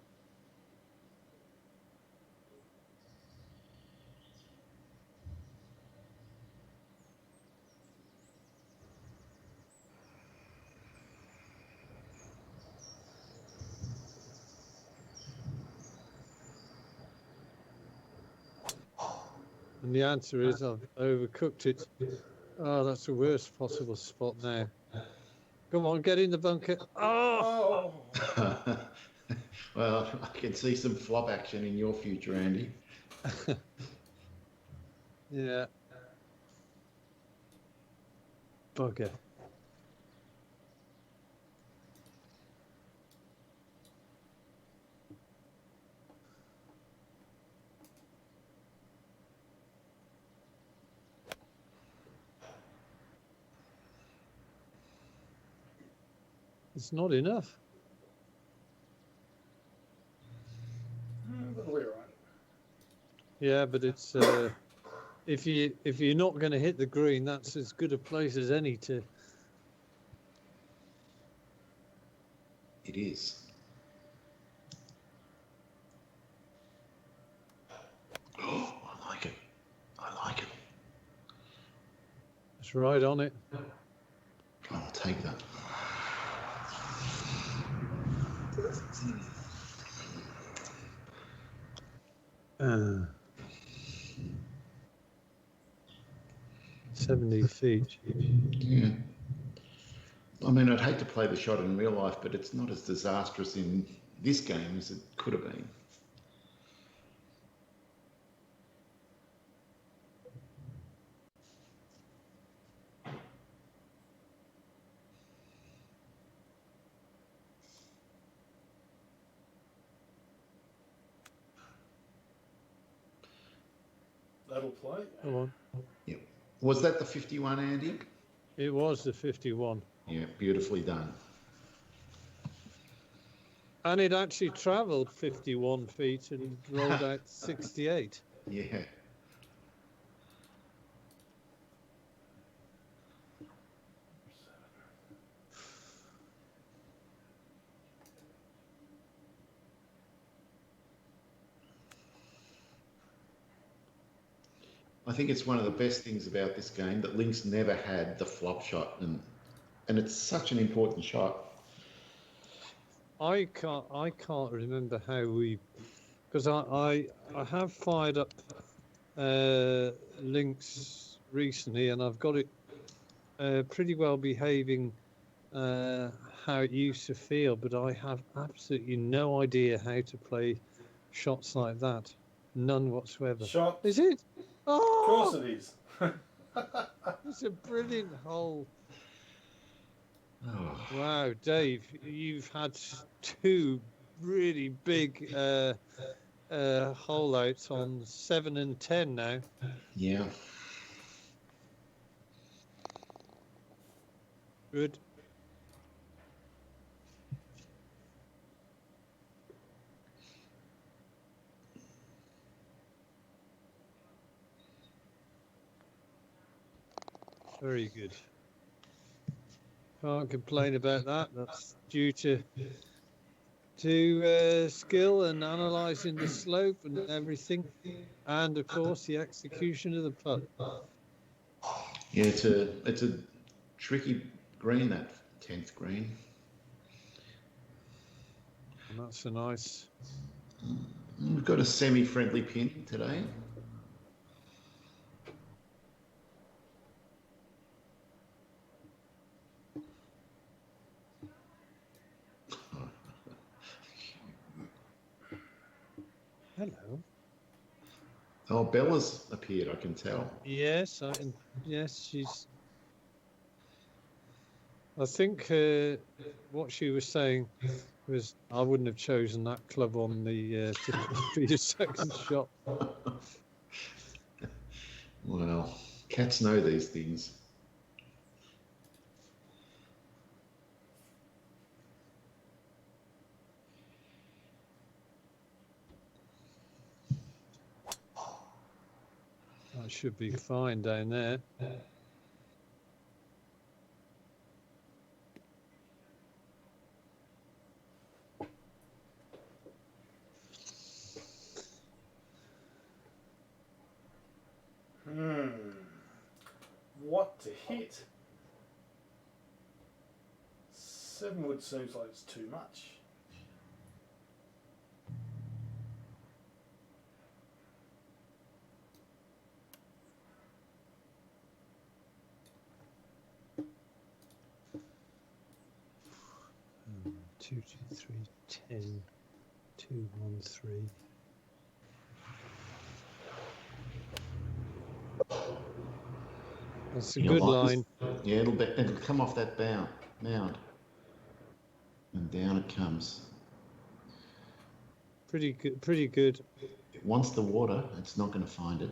And the answer is I've overcooked it. Oh, that's the worst possible spot now. Come on, get in the bunker. Oh! Well, I can see some flop action in your future, Andy. Yeah. Bugger. It's not enough. But we're right. Yeah, but it's if you're not going to hit the green, that's as good a place as any to. It is. Oh, I like it. I like it. It's right on it. I'll take that. Uh, 70 feet. Yeah. I mean, I'd hate to play the shot in real life, but it's not as disastrous in this game as it could have been. That'll play. Come on. Yep. Was that the 51, Andy? It was the 51. Yeah, beautifully done. And it actually travelled 51 feet and rolled out 68. Yeah. I think it's one of the best things about this game that Lynx never had the flop shot, and it's such an important shot. I can't remember how we, because I have fired up Lynx recently, and I've got it pretty well behaving how it used to feel, but I have absolutely no idea how to play shots like that. None whatsoever. Shot. Is it? Oh! Of course it is. It's a brilliant hole. Oh. Wow, Dave, you've had two really big hole outs on 7 and 10 now. Yeah. Good. Very good. Can't complain about that. That's due to skill and analysing the slope and everything, and of course the execution of the putt. Yeah, it's a tricky green, that 10th green. And that's a nice. We've got a semi-friendly pin today. Hello. Oh, Bella's appeared, I can tell. Yes, yes, she's. I think what she was saying was I wouldn't have chosen that club on the to be the second shot. Well, cats know these things. That should be fine down there. What to hit? 7 wood seems like it's too much. Two, 2, 3, 10, 2, 1, 3. That's a good line. Yeah, it'll come off that mound. And down it comes. Pretty good. Pretty good. It wants the water. It's not going to find it.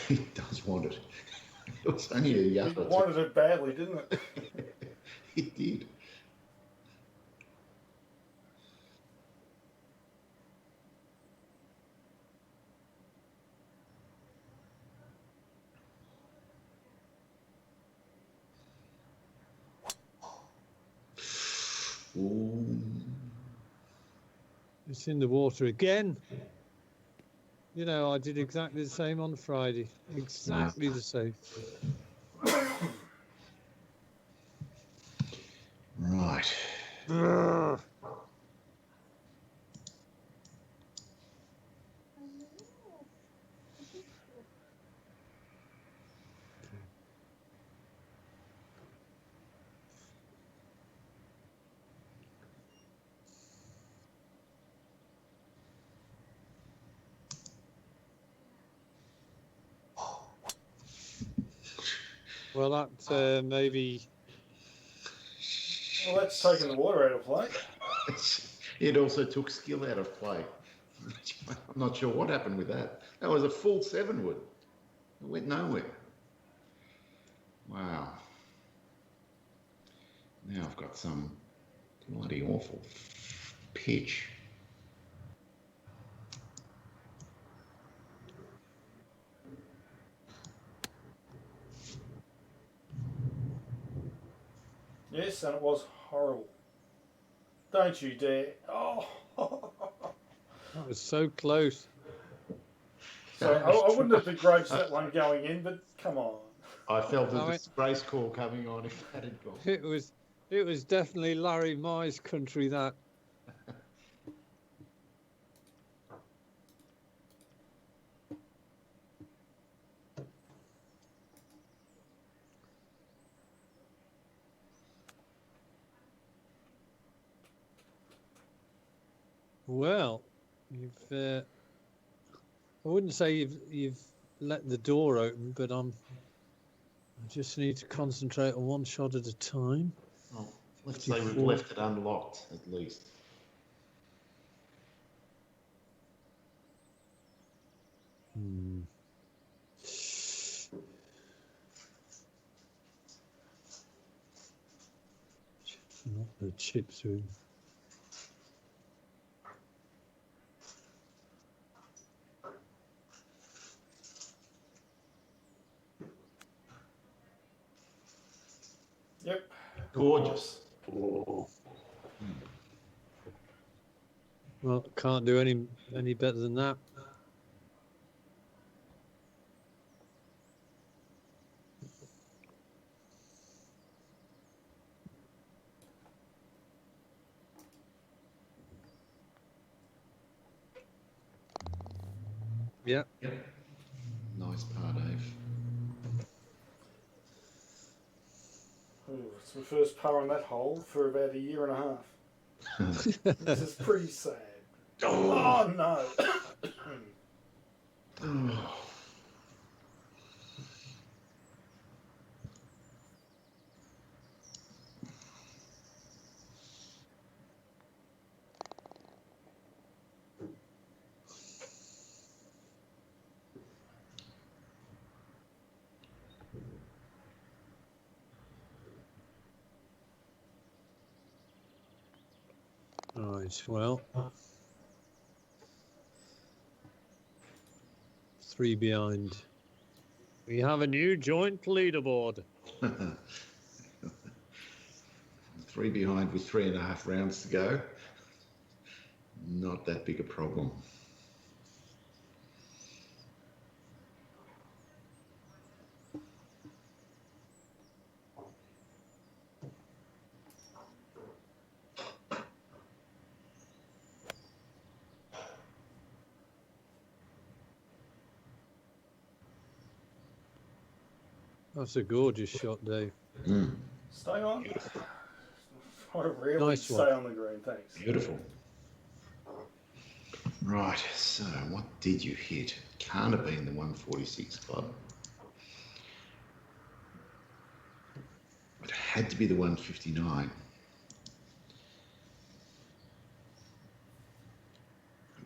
It does want it. It was only a yard. It wanted it badly, didn't it? It did. Ooh. It's in the water again. You know, I did exactly the same on Friday. Exactly the same. Right. Well, that maybe. Well, that's taking the water out of play. It also took skill out of play. I'm not sure what happened with that. That was a full 7 wood. It went nowhere. Wow. Now I've got some bloody awful pitch. Yes, and it was horrible. Don't you dare. Oh. That was so close. So I wouldn't have begrudged that one going in, but come on. I felt a disgrace call coming on if that had gone. It was definitely Larry Mize country, that. Well, I wouldn't say you've let the door open, but I just need to concentrate on one shot at a time. Well, let's say we've left it unlocked at least. Not the chips room. Gorgeous. Oh. Well, can't do any better than that. Yeah. Nice par, Dave. Ooh, it's my first par on that hole for about a year and a half. This is pretty sad. Oh no! Right, well, 3 behind. We have a new joint leaderboard. 3 behind with 3.5 rounds to go. Not that big a problem. That's a gorgeous shot, Dave. Stay on. Beautiful. I really Nice stay one. on the green, thanks. Beautiful. Right, so what did you hit? Can't have been the 146 club. It had to be the 159.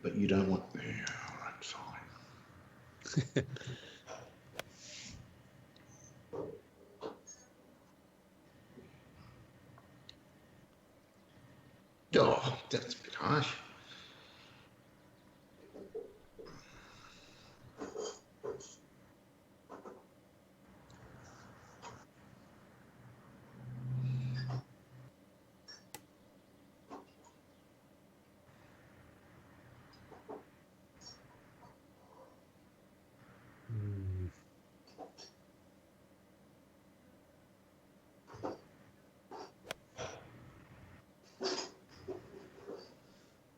But you don't want... Yeah, all right, fine. Oh, that's a bit harsh.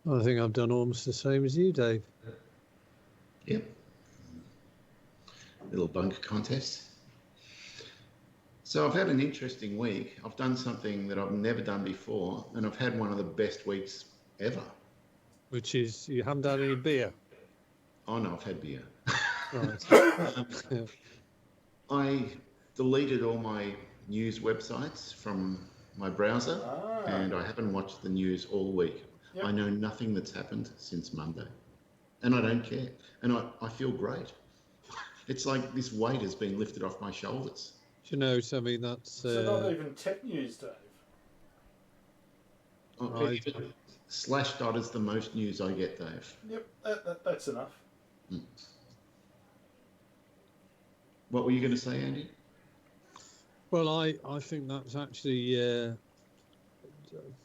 I think I've done almost the same as you, Dave. Yep. Little bunker contest. So I've had an interesting week. I've done something that I've never done before, and I've had one of the best weeks ever. Which is, you haven't had any beer. Oh no, I've had beer. Right. I deleted all my news websites from my browser, and I haven't watched the news all week. Yep. I know nothing that's happened since Monday, and I don't care. And I feel great. It's like this weight has been lifted off my shoulders. Do you know something that's... So not even tech news, Dave? Oh, Slashdot is the most news I get, Dave. Yep, that's enough. What were you going to say, Andy? Well, I think that's actually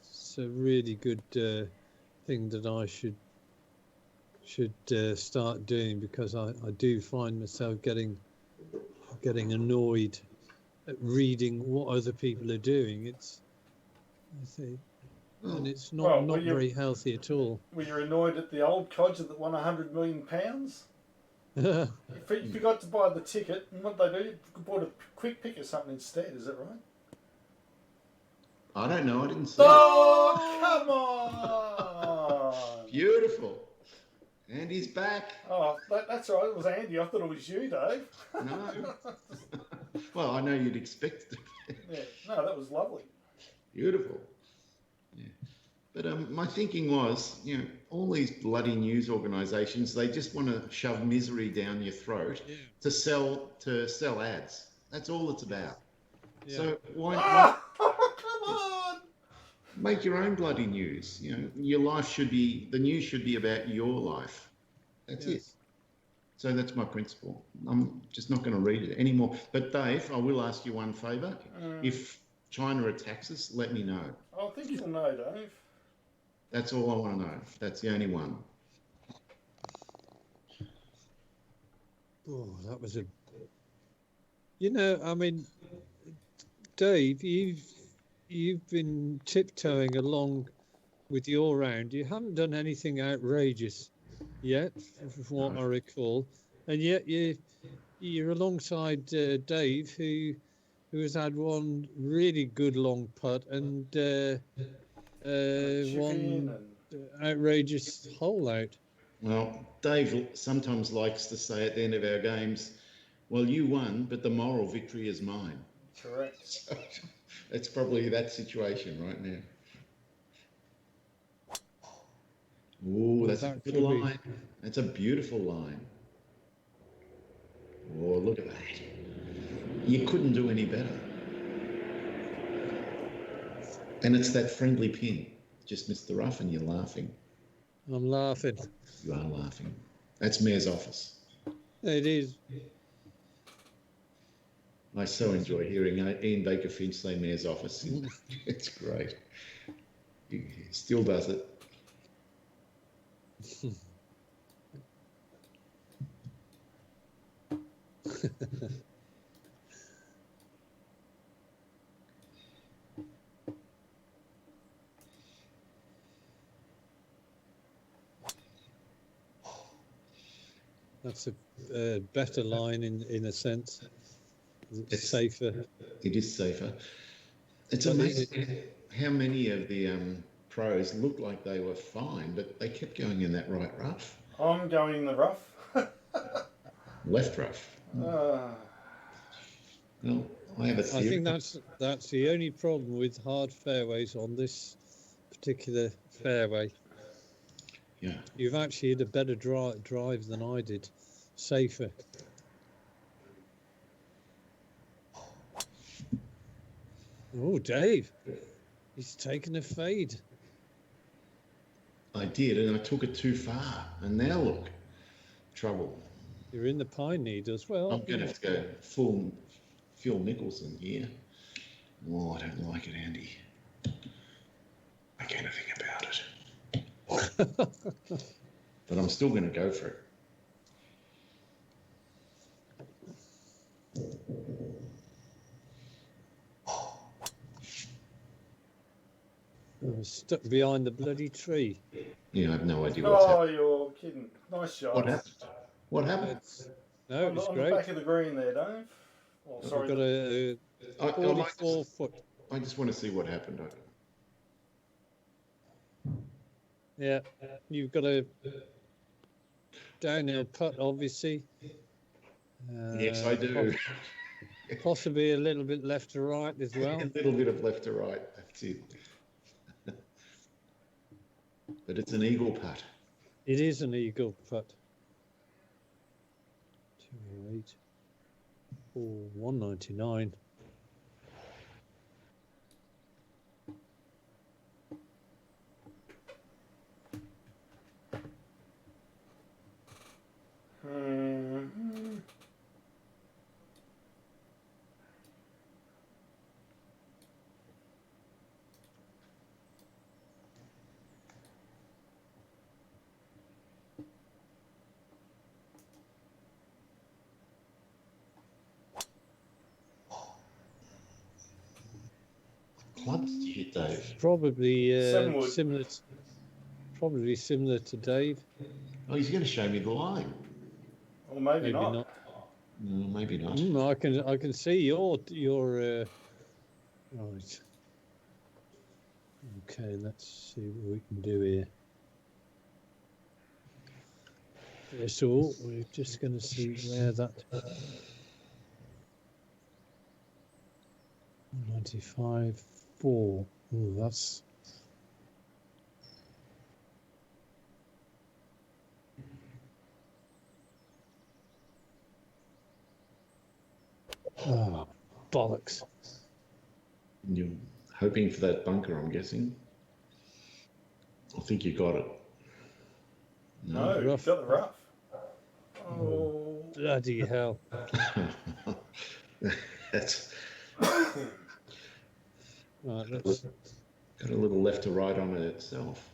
it's a really good thing that I should start doing, because I do find myself getting annoyed at reading what other people are doing. And it's not very healthy at all. Were you annoyed at the old codger that won £100 million? You forgot to buy the ticket, and what they do, you bought a quick pick or something instead, is that right? I don't know, I didn't see Oh, come on! Beautiful. Andy's back. Oh, that's all right, it was Andy. I thought it was you, Dave. No. Well, I know you'd expect it. Yeah, no, that was lovely. Beautiful. Yeah. But my thinking was, all these bloody news organisations, they just want to shove misery down your throat to sell ads. That's all it's about. Yeah. So why come on! Make your own bloody news. Your life the news should be about your life. That's it. So that's my principle. I'm just not going to read it anymore. But Dave, I will ask you one favour. If China attacks us, let me know. I think you'll know, Dave. That's all I want to know. That's the only one. Oh, that was a. You know, I mean, Dave, you've been tiptoeing along with your round. You haven't done anything outrageous yet, from what I recall, and yet you're alongside Dave, who has had one really good long putt and one outrageous hole out. Well, Dave sometimes likes to say at the end of our games, well, you won, but the moral victory is mine. Correct. So it's probably that situation right now. Oh, that's a good line. That's a beautiful line. Oh, look at that. You couldn't do any better. And it's that friendly pin. Just missed the rough and you're laughing. I'm laughing. You are laughing. That's Mayor's office. It is. I so enjoy hearing Ian Baker Finch say Mayor's office. It's great. He still does it. That's a better line in a sense. It's safer. It is safer. It's amazing how many of the pros looked like they were fine, but they kept going in that right rough. I'm going in the rough. Left rough. Well, I have a theory. I think that's the only problem with hard fairways on this particular fairway. Yeah. You've actually had a better drive than I did. Safer. Oh, Dave. He's taken a fade. I did, and I took it too far. And now look, trouble. You're in the pine needles. Well, I'm going to have to go full Phil Mickelson here. Oh, I don't like it, Andy. I can't think about it. But I'm still going to go for it. I'm stuck behind the bloody tree. Yeah, I have no idea what's happening. Oh, you're kidding. Nice shot. What happened? What happened? No, it was on great. the back of the green there, Dave. Oh, sorry. I've got a 44 foot. I just want to see what happened. Yeah, you've got a downhill putt, obviously. Yes, I do. Possibly a little bit left to right as well. A little bit of left to right. That's it. But it's an eagle putt. It is an eagle putt. 208 or 199. Clubs do you hit, Dave? Probably similar. Probably similar to Dave. Oh, he's going to show me the line. Or maybe not. No, maybe not. I can see your right. Okay, let's see what we can do here. So we're just going to see where that 95.4. Oh, that's bollocks. You're hoping for that bunker, I'm guessing. I think you got it. No, you got the rough. Oh. Bloody hell. That's Right, let's... Got a little left to right on it itself.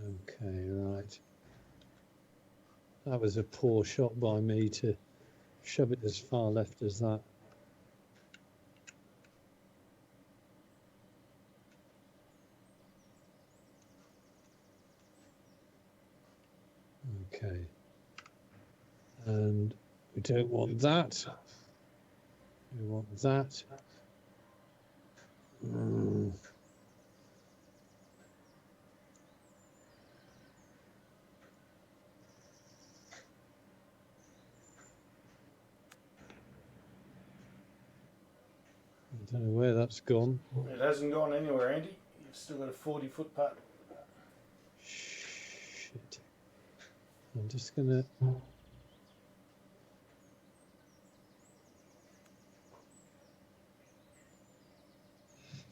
Okay, right. That was a poor shot by me to shove it as far left as that. Okay. And we don't want that. We want that. I don't know where that's gone. It hasn't gone anywhere, Andy. You've still got a 40-foot putt. Shit. I'm just gonna...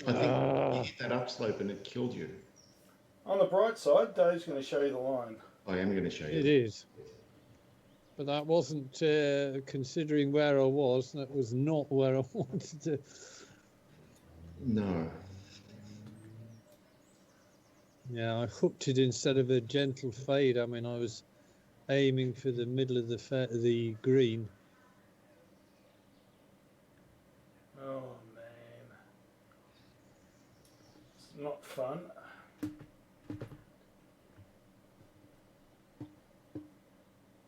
I think you hit that upslope and it killed you. On the bright side, Dave's going to show you the line. I am going to show you. It is. But that wasn't, considering where I was, that was not where I wanted to... No. Yeah, I hooked it instead of a gentle fade. I mean, I was aiming for the middle of the green. Oh, man. It's not fun.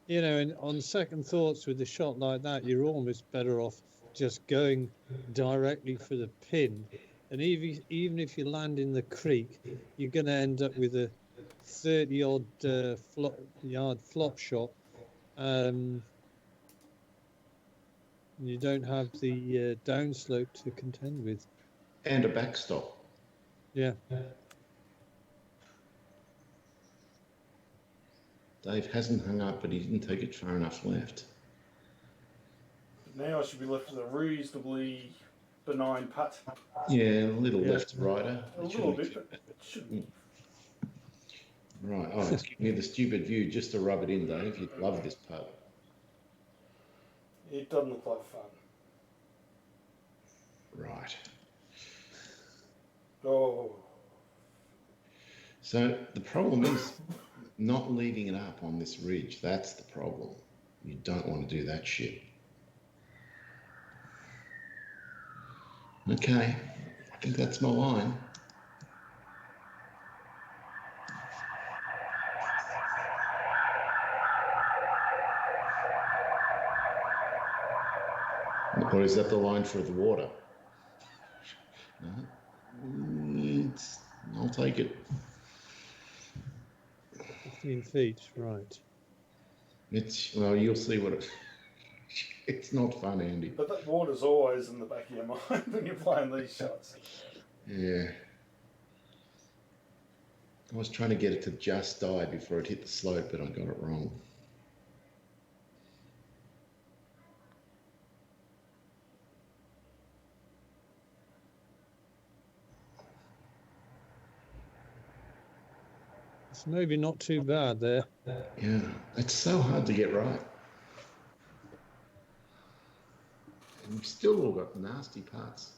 You know, and on second thoughts with a shot like that, you're almost better off just going directly for the pin. And even if you land in the creek, you're going to end up with a 30-odd yard flop shot. You don't have the downslope to contend with. And a backstop. Yeah. Dave hasn't hung up, but he didn't take it far enough left. Now I should be left with a reasonably benign putt. Yeah, a little left to righter. A little bit, but it shouldn't. Right. Oh, it's giving you the stupid view just to rub it in, Dave. You'd love this putt. It doesn't look like fun. Right. Oh. So the problem is not leaving it up on this ridge. That's the problem. You don't want to do that shit. Okay. I think that's my line. Or is that the line for the water? No. I'll take it. 15 feet, right. Well, you'll see what it... It's not fun, Andy. But that water's always in the back of your mind when you're playing these shots. Yeah. I was trying to get it to just die before it hit the slope, but I got it wrong. It's maybe not too bad there. Yeah, it's so hard to get right. And we've still all got nasty parts.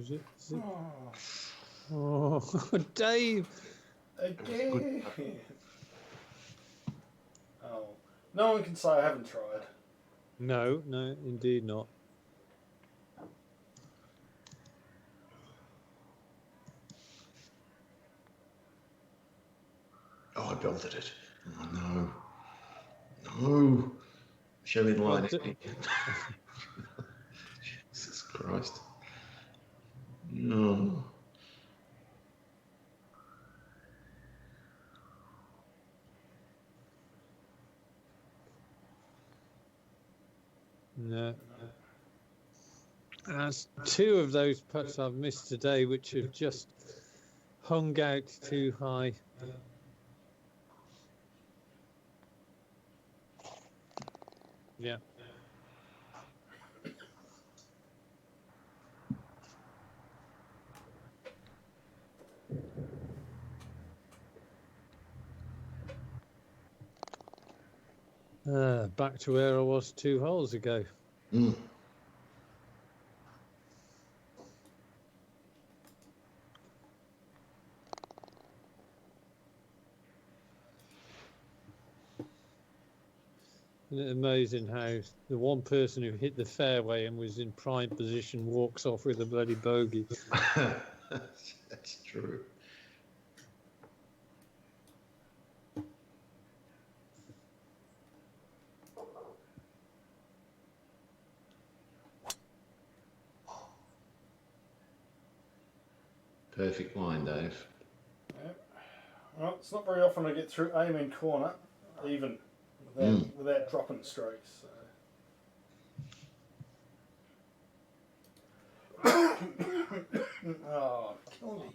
Is it? Oh, Dave! Again. Oh, no one can say I haven't tried. No, indeed not. Oh, I belted it. Oh, no. No. Show me the line. Jesus Christ. No. No. That's two of those putts I've missed today, which have just hung out too high. Yeah. Back to where I was 2 holes ago. Mm. Isn't it amazing how the one person who hit the fairway and was in prime position walks off with a bloody bogey? That's true. Perfect line, Dave. Yeah. Well, it's not very often I get through Amen corner, even without dropping strokes. So. Oh, kill me.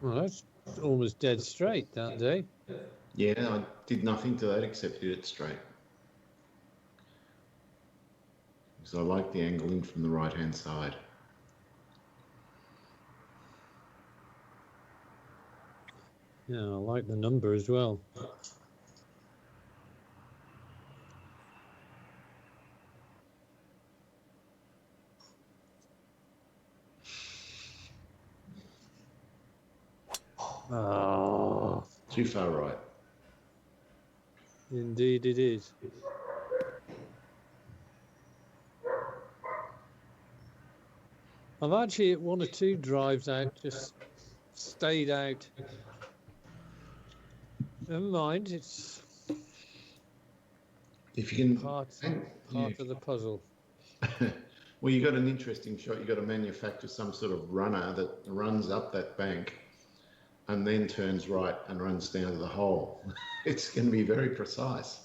Well, that's almost dead straight that day. Yeah, I did nothing to that except hit it straight. Because I like the angle in from the right-hand side. Yeah, I like the number as well. Oh, Too far right. indeed it is. I've actually hit 1 or 2 drives out, just stayed out. Never mind, it's If you can, part of the puzzle. well, you got an interesting shot. You got to manufacture some sort of runner that runs up that bank and then turns right and runs down to the hole. It's going to be very precise.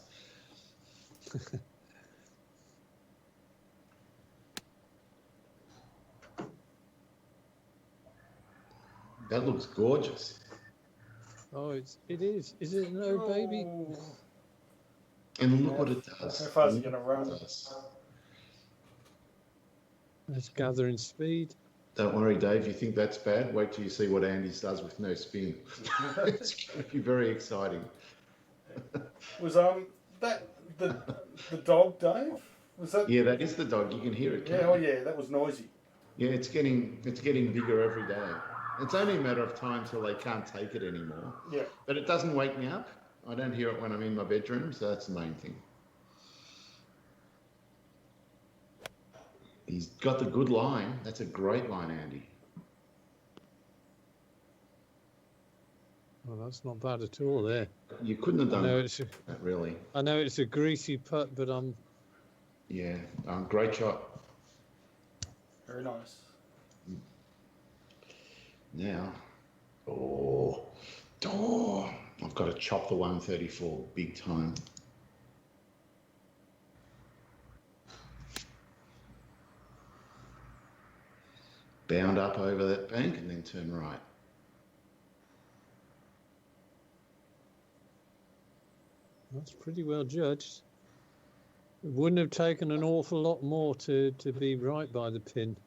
That looks gorgeous. Oh, it is. Is it an O baby? And look what it does. How far is it going to run? It's gathering speed. Don't worry, Dave. You think that's bad? Wait till you see what Andy's does with no spin. It's going to be very exciting. Was that the dog, Dave? Was that? Yeah, that is the dog. You can hear it. Yeah, oh yeah, that was noisy. Yeah, it's getting bigger every day. It's only a matter of time till they can't take it anymore. Yeah. But it doesn't wake me up. I don't hear it when I'm in my bedroom, so that's the main thing. He's got the good line. That's a great line, Andy. Well, that's not bad at all there. You couldn't have done that, really. I know it's a greasy putt, but Yeah, great shot. Very nice. Now, I've got to chop the 134 big time. Bound up over that bank and then turn right. That's pretty well judged. It wouldn't have taken an awful lot more to be right by the pin.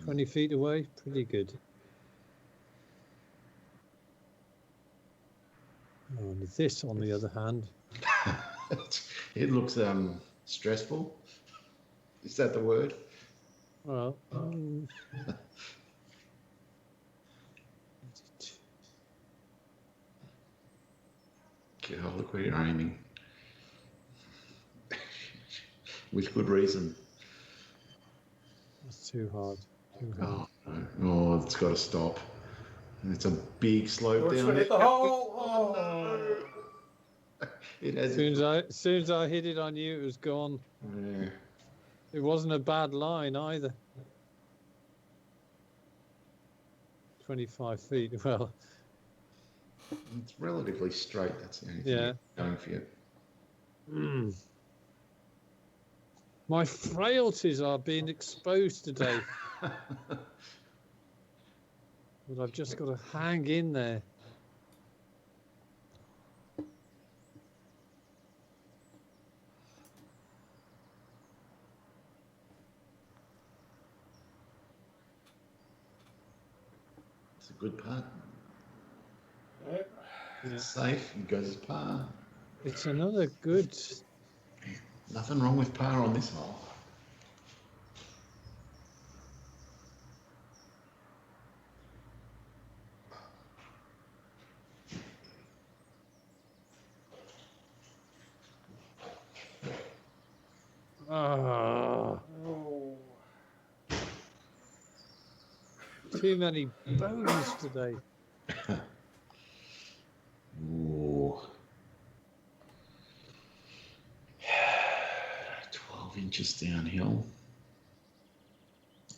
20 feet away, pretty good. And this, on the other hand, it looks stressful. Is that the word? Well, God, look where you're aiming. With good reason. That's too hard. Too hard. Oh, it's got to stop. It's a big slope down. Hit the hole. Oh. It has. As soon as I hit it, I knew it was gone. Yeah. It wasn't a bad line either. 25 feet. Well, it's relatively straight. That's the only thing going for you. My frailties are being exposed today. But I've just got to hang in there. It's a good putt. Yep. Yeah. It's safe. He goes par. It's another good. Nothing wrong with par on this hole. Ah, Oh. too many bogeys today. Ooh. 12 inches downhill.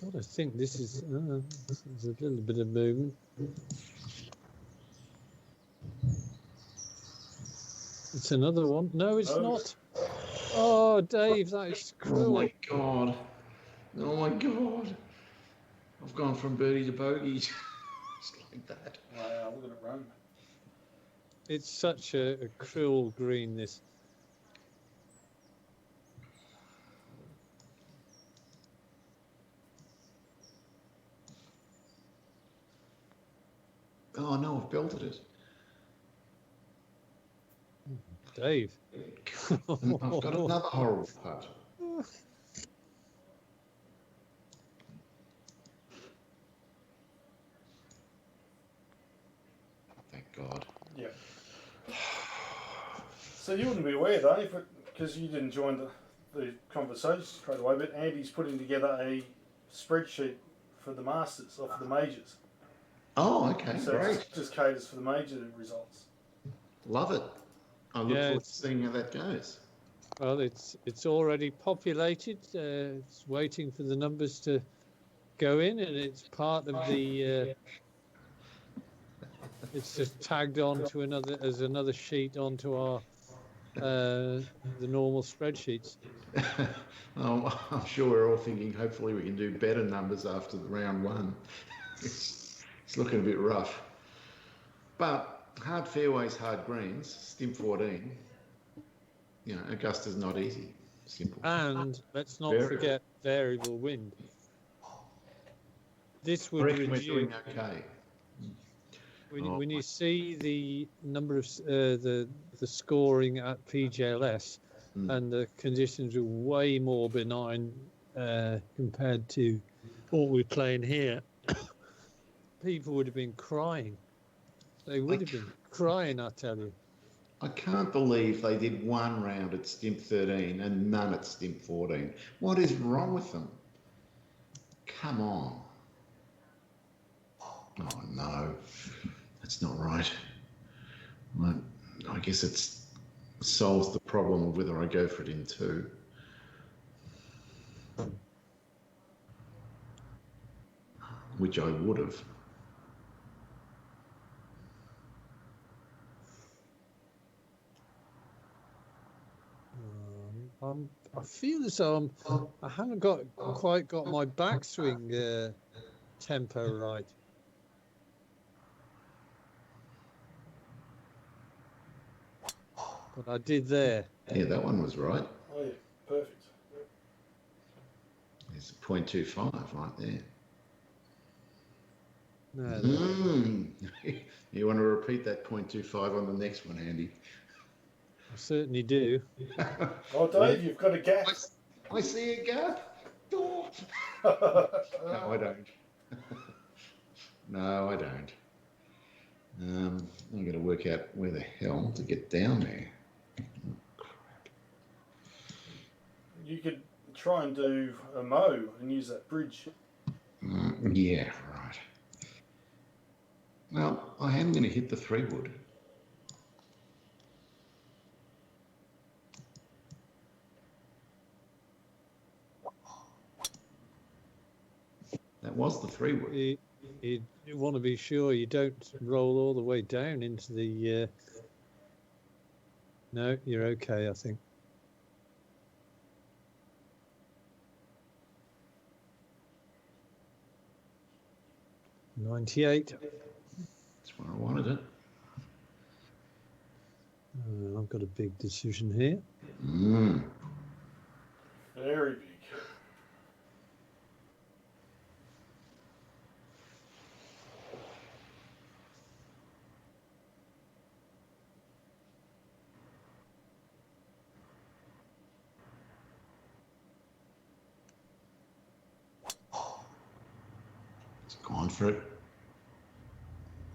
God, I think this is a little bit of movement. It's another one. No, it's No. not. Oh, Dave, that is Oh cruel. my God. Oh my God. I've gone from birdie to bogey. Just like that. Wow, look at it run. It's such a cruel green, this. Oh no, I've belted it. Dave. And I've got another horrible putt. Thank God. Yeah. So you wouldn't be aware, though, because you didn't join the conversation straight away, but Andy's putting together a spreadsheet for the Masters, or for the majors. Oh, okay, So great. it just caters for the major results. Love it. I look Yeah, forward to seeing how that goes. Well, it's already populated. It's waiting for the numbers to go in, and it's part of the. It's just tagged on to another sheet onto our the normal spreadsheets. I'm sure we're all thinking hopefully we can do better numbers after the round one. It's looking a bit rough. But hard fairways, hard greens, Stim 14. You know, Augusta's not easy. Simple. And let's not Variable. forget variable wind. This I would reckon we're reduce. doing okay. When you see the number of the scoring at PGLS, and the conditions are way more benign compared to what we're playing here, people would have been crying. They would have been crying, I tell you. I can't believe they did one round at Stimp 13 and none at Stimp 14. What is wrong with them? Come on. Oh no, that's not right. Well, I guess it solves the problem of whether I go for it in two. Which I would have. I feel as though I haven't quite got my backswing tempo right. But I did there. Yeah, that one was right. Oh yeah, perfect. There's a 0.25 right there. No, You want to repeat that 0.25 on the next one, Andy? I certainly do. Oh, Dave, you've got a gap. I see a gap. Oh. No, I don't. No, I don't. I'm going to work out where the hell to get down there. Oh, crap. You could try and do a mow and use that bridge. Yeah, right. Well, I am going to hit the 3-wood. That was the 3-wood. You want to be sure you don't roll all the way down into the. No, you're okay, I think. 98. That's where I wanted it. I've got a big decision here. Very big. It's gone for it.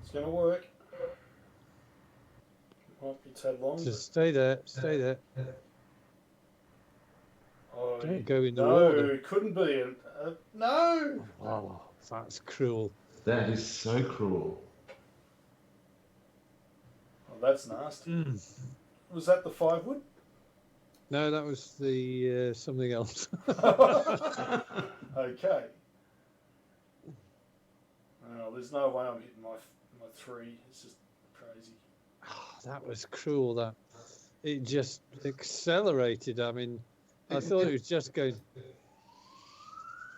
It's going to work. Might be tad long. Just stay there. Stay there. Oh, Don't go in the no, water. it couldn't be. No! Oh, that's cruel. That is so cruel. Oh, that's nasty. Was that the 5 wood? No, that was the something else. Okay. Oh, there's no way I'm hitting my 3. It's just crazy. Oh, that was cruel. That it just accelerated. I mean, I thought it was just going.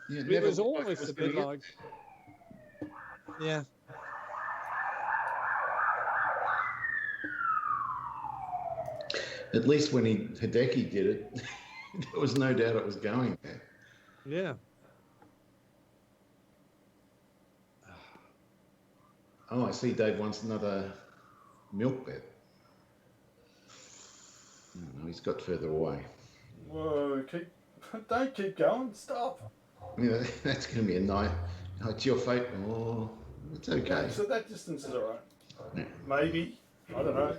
Yeah, It was almost a bit like. Yeah. At least when Hideki did it, there was no doubt it was going there. Yeah. Oh, I see Dave wants another milk bet. Oh, no, he's got further away. Whoa, don't keep going. Stop. Yeah, that's going to be a night. Oh, it's your fate. Oh, it's okay. So that distance is all right. Yeah. Maybe. I don't know.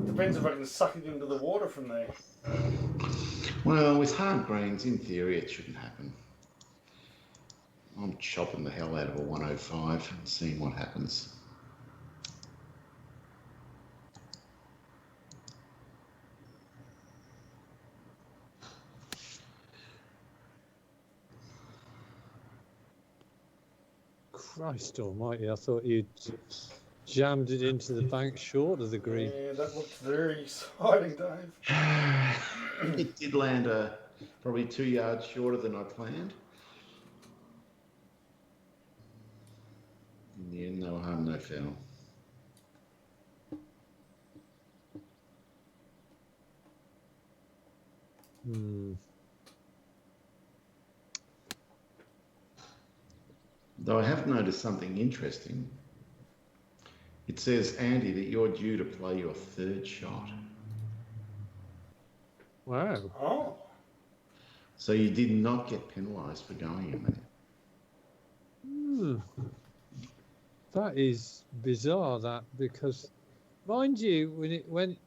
Depends if I can suck it into the water from there. Well, with hard greens, in theory, it shouldn't happen. I'm chopping the hell out of a 105 and seeing what happens. Christ almighty, I thought you'd jammed it into the bank short of the green. Yeah, that looked very exciting, Dave. It did land probably 2 yards shorter than I planned. In the end, no harm, no foul. Though I have noticed something interesting. It says, Andy, that you're due to play your 3rd shot. Wow. Oh. So you did not get penalised for going in there. That is bizarre. That because, mind you, when it went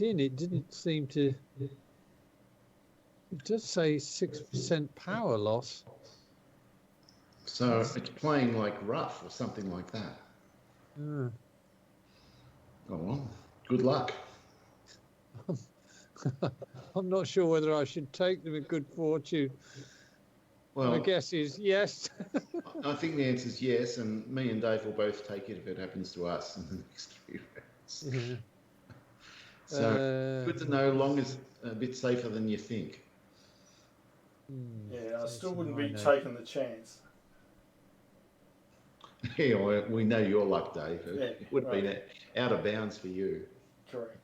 in, it didn't seem to. It does say 6% power loss. So it's playing like rough or something like that. Oh well, good luck. I'm not sure whether I should take them in good fortune. Well, my guess is yes. I think the answer is yes, and me and Dave will both take it if it happens to us in the next 3 rounds. Yeah. So good to know. Long is a bit safer than you think. Yeah, I still wouldn't be taking the chance. Yeah, well, we know your luck, Dave. Yeah, It would have been out of bounds for you. Correct.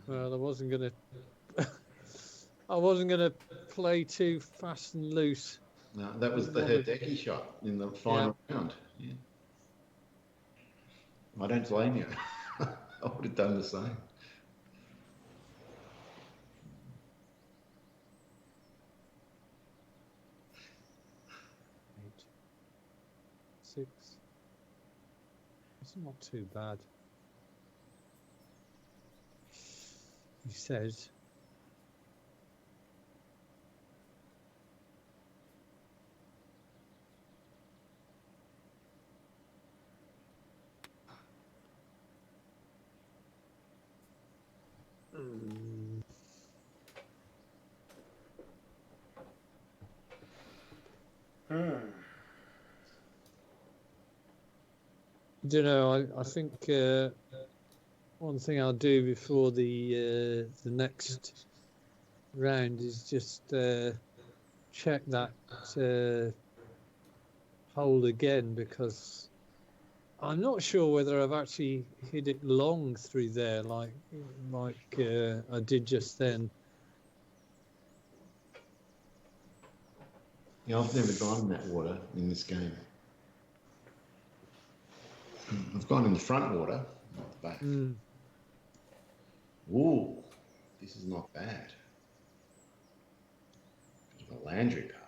Well, I wasn't gonna play too fast and loose. No, that was the Hideki shot in the final round. Yeah. I don't blame you. I would have done the same. Eight, 6. It's not too bad. He says. don't know. I think one thing I'll do before the next round is just check that hole again, because I'm not sure whether I've actually hit it long through there like I did just then. Yeah, I've never gone in that water in this game. I've gone in the front water, not the back. Ooh, this is not bad. Bit of a Landry putt.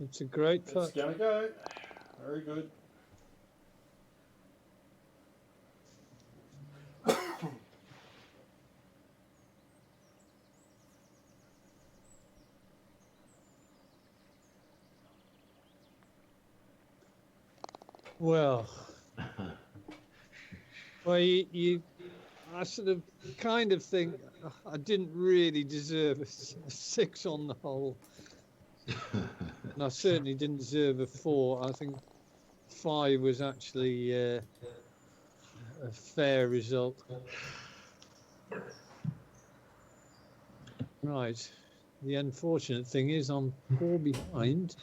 It's a great putt. It's going to go. Very good. Well, I sort of kind of think I didn't really deserve a 6 on the hole. And I certainly didn't deserve a 4. I think 5 was actually a fair result. Right. The unfortunate thing is I'm 4 behind.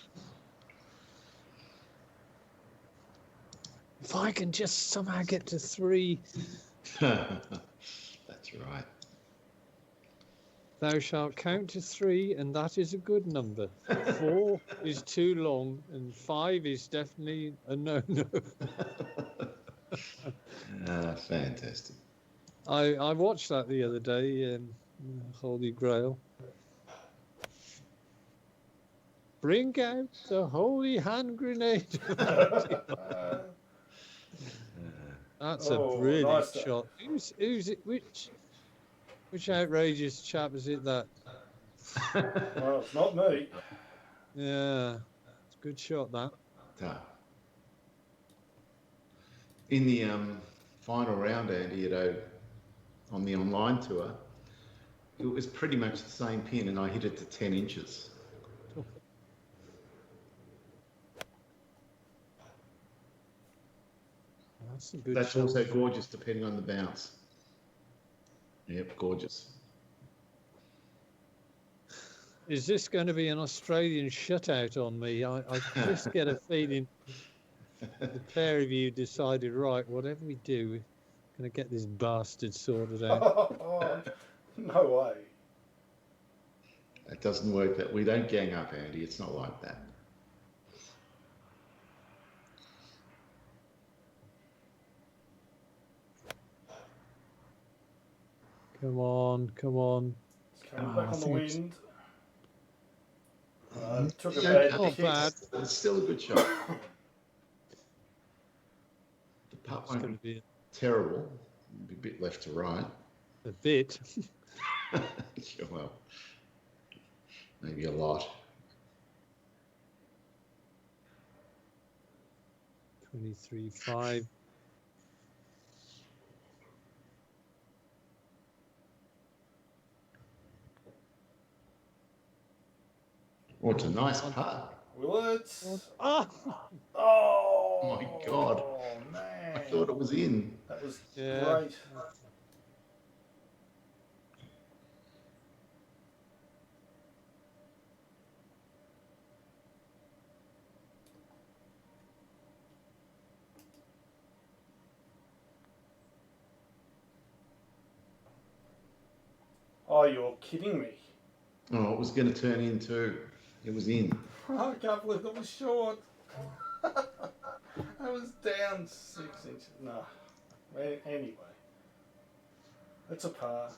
If I can just somehow get to 3. That's right. Thou shalt count to 3, and that is a good number. 4 is too long, and 5 is definitely a no-no. Fantastic. I watched that the other day, Holy Grail. Bring out the holy hand grenade. That's a brilliant nice shot. Who's it? Which outrageous chap is it that? Well, it's not me. Yeah, it's a good shot that. In the final round, Andy, on the online tour, it was pretty much the same pin, and I hit it to 10 inches. That's a good That's shot. also gorgeous, depending on the bounce. Yep, gorgeous. Is this going to be an Australian shutout on me? I just get a feeling the pair of you decided, right, whatever we do, we're going to get this bastard sorted out. No way. It doesn't work that we don't gang up, Andy. It's not like that. Come on, come on. It's coming back on the wind. Took a Yeah, bad not kick. bad. It's still a good shot. The putt It's won't going to be be terrible. It'll be a bit left to right. a bit. Sure, well, maybe a lot. 23.5. Oh, it's a nice putt. Will it? Ah! Oh My God. man. I thought it was in. That was Yeah. great. Oh, you're kidding me. Oh, it was going to turn in too. It was in. I can't believe that was short. I was down 6 inches. No. Anyway. It's a par.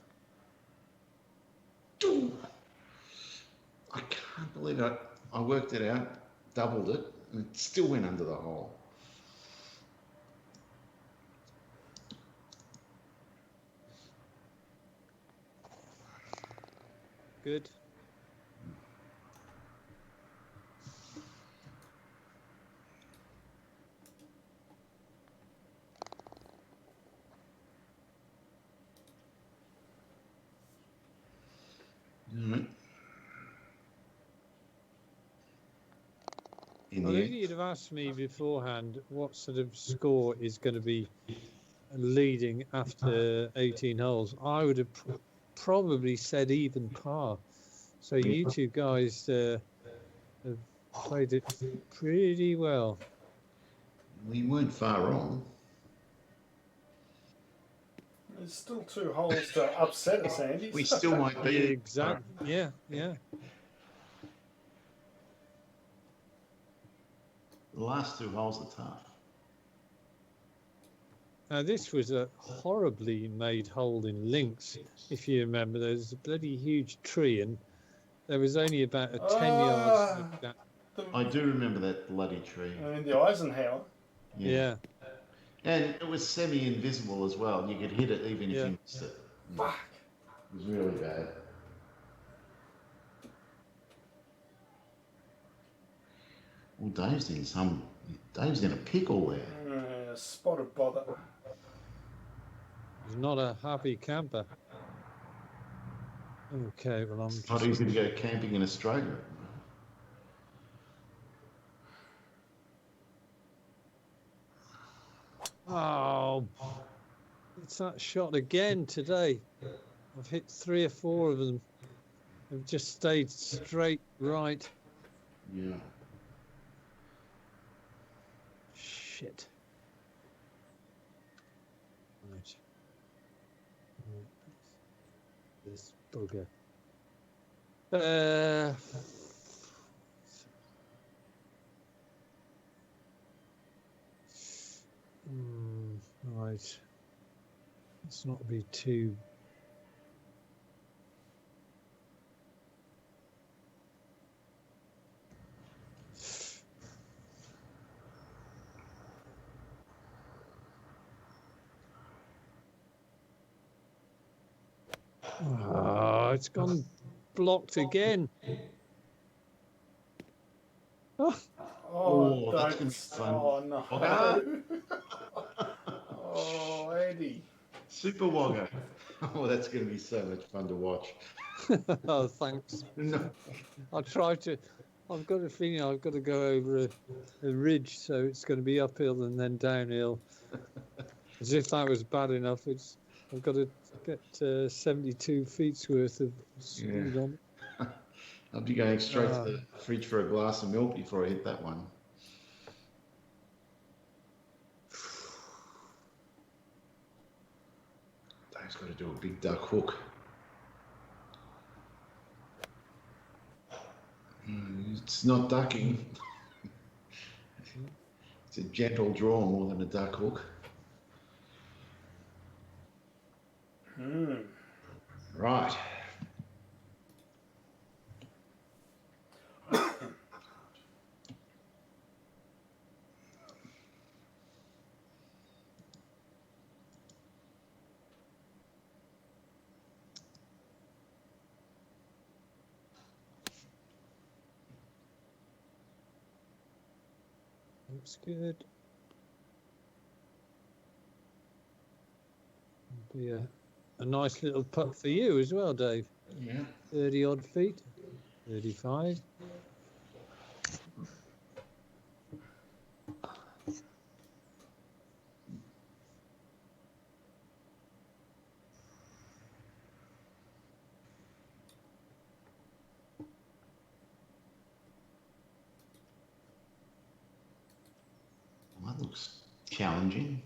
I can't believe it. I worked it out, doubled it, and it still went under the hole. Good. in Well, the if end. you'd have asked me beforehand what sort of score is going to be leading after 18 holes, I would have probably said even par. So you two guys have played it pretty well. We weren't far wrong. There's still 2 holes to upset us, Andy. We still might be. Exactly. Yeah, yeah. The last 2 holes are tough. Now, this was a horribly made hole in links. If you remember, there's a bloody huge tree and there was only about a 10 yards. I do remember that bloody tree. In the Eisenhower. Yeah. And it was semi-invisible as well. You could hit it even if you missed it. Fuck. It was really bad. Well, Dave's in a pickle there. Spotted bother. He's not a happy camper. Okay, well, It's not easy to go camping in Australia. Oh, it's that shot again today. I've hit 3 or 4 of them. They've just stayed straight right. Yeah. Shit. Right. This bugger. Right. Let's not be too. Oh, it's gone blocked again. Oh, that's going to be fun. Oh, no. Oh, Andy. Super Wogger. Oh, that's going to be so much fun to watch. Oh, thanks. No. I'll try to. I've got a feeling I've got to go over a ridge, so it's going to be uphill and then downhill. As if that was bad enough, I've got to get 72 feet's worth of speed on. I'll be going straight to the fridge for a glass of milk before I hit that one. Dave's got to do a big duck hook. It's not ducking. It's a gentle draw more than a duck hook. Right. Looks good. Be a nice little putt for you as well, Dave. Yeah. 30 odd feet, 35. Well, that looks challenging.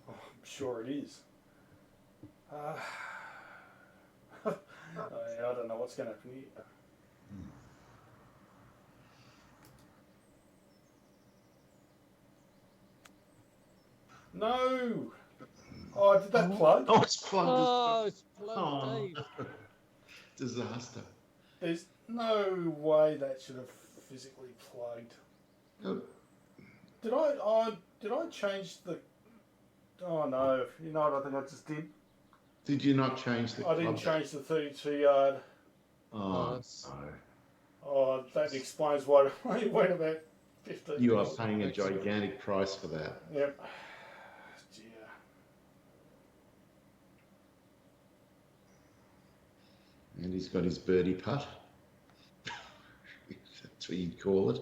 Oh, I'm sure it is. I don't know what's going to happen here. No! Oh, did that plug? Oh, it's plugged. Oh, it's plugged, Dave. Disaster. There's no way that should have physically plugged. Oh. Did I change the... Oh no, you know what I think I just did? Did you not change the I didn't change the 32 yard. Oh, no. Oh, that explains why it went about 15 You are paying a gigantic price for that. Yep. Dear. And he's got his birdie putt. That's what you'd call it.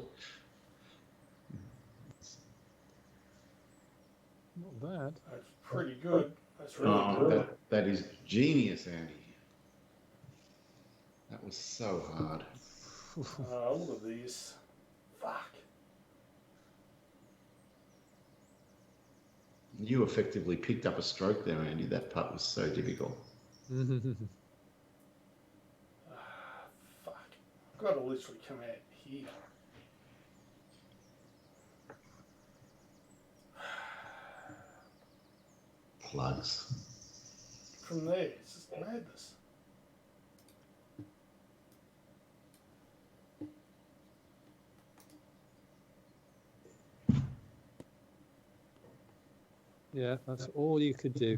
bad. That's pretty good. That's really Oh, good. that is genius, Andy. That was so hard. All of these. Fuck. You effectively picked up a stroke there, Andy. That putt was so difficult. Fuck. I've got to literally come out here. Plugs. From there, it's just madness. Yeah, that's all you could do.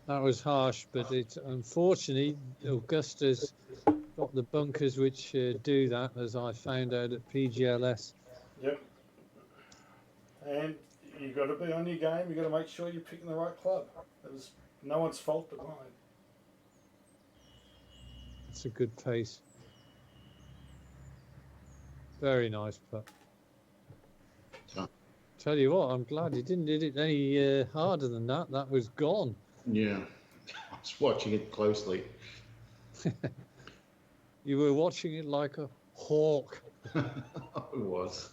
That was harsh, but it's unfortunately Augusta's got the bunkers which do that, as I found out at PGLS. Yep. And you've got to be on your game. You've got to make sure you're picking the right club. That was no one's fault but mine. It's a good pace. Very nice putt. So, Tell you what, I'm glad you didn't hit it any harder than that. That was gone. yeah, I was watching it closely. You were watching it like a hawk. It was.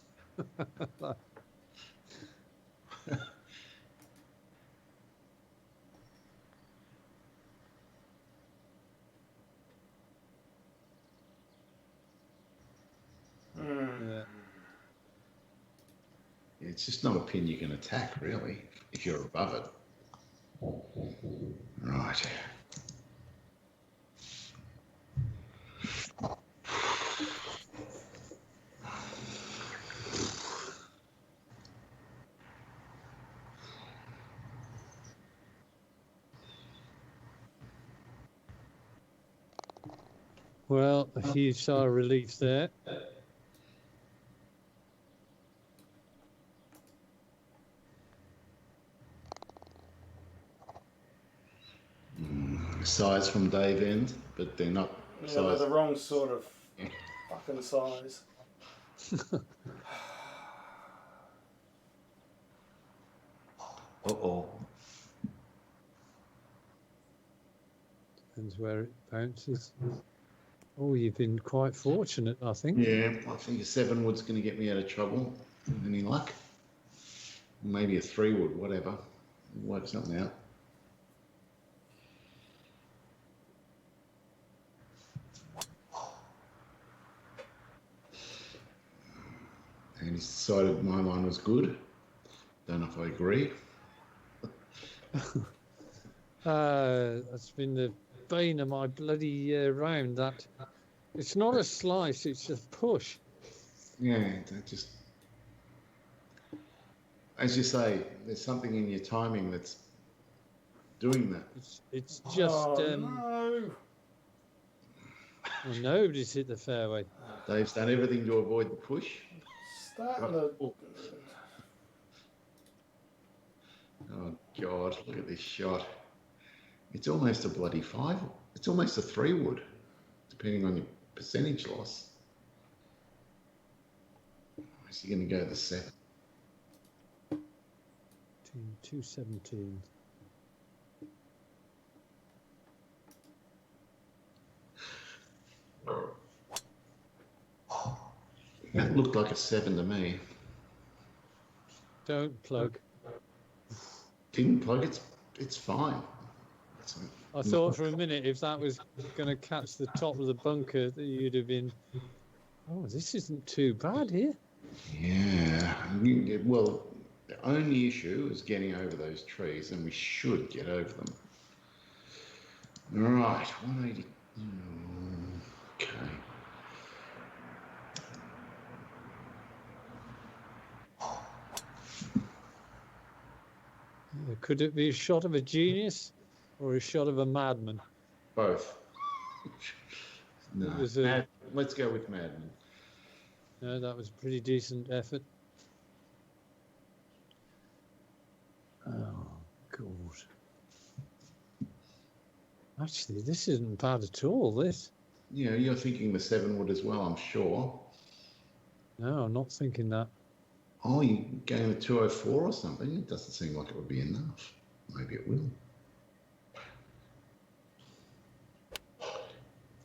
Yeah. It's just not a pin you can attack, really, if you're above it. Right. Well, a huge sigh of relief there. Size from Dave End, but they're not Yeah, size. they're the wrong sort of fucking size. Uh-oh. Depends where it bounces. Oh, you've been quite fortunate, I think. Yeah, I think a 7 wood's going to get me out of trouble. Any luck? Maybe a 3 wood, whatever. Work something out. And he decided my line was good. Don't know if I agree. That's been the bane of my bloody round. That it's not a slice; it's a push. Yeah, that just, as you say, there's something in your timing that's doing that. It's just. No. Well, nobody's hit the fairway. Dave's done everything to avoid the push. Starting to. Oh God, look at this shot. It's almost a bloody 5. It's almost a 3 wood, depending on your percentage loss. Is he going to go the 7? 217. That looked like a 7 to me. Don't plug. Didn't plug. It's fine. I thought for a minute if that was going to catch the top of the bunker, that you'd have been. Oh, this isn't too bad here. Yeah. Well, the only issue is getting over those trees, and we should get over them. Right, 180. Okay. Could it be a shot of a genius or a shot of a madman? Both. No. It was Let's go with Madman. No, that was a pretty decent effort. Oh, God. Actually, this isn't bad at all, this. you're thinking the 7 wood as well, I'm sure. No, I'm not thinking that. Oh, you going with 204 or something? It doesn't seem like it would be enough. Maybe it will.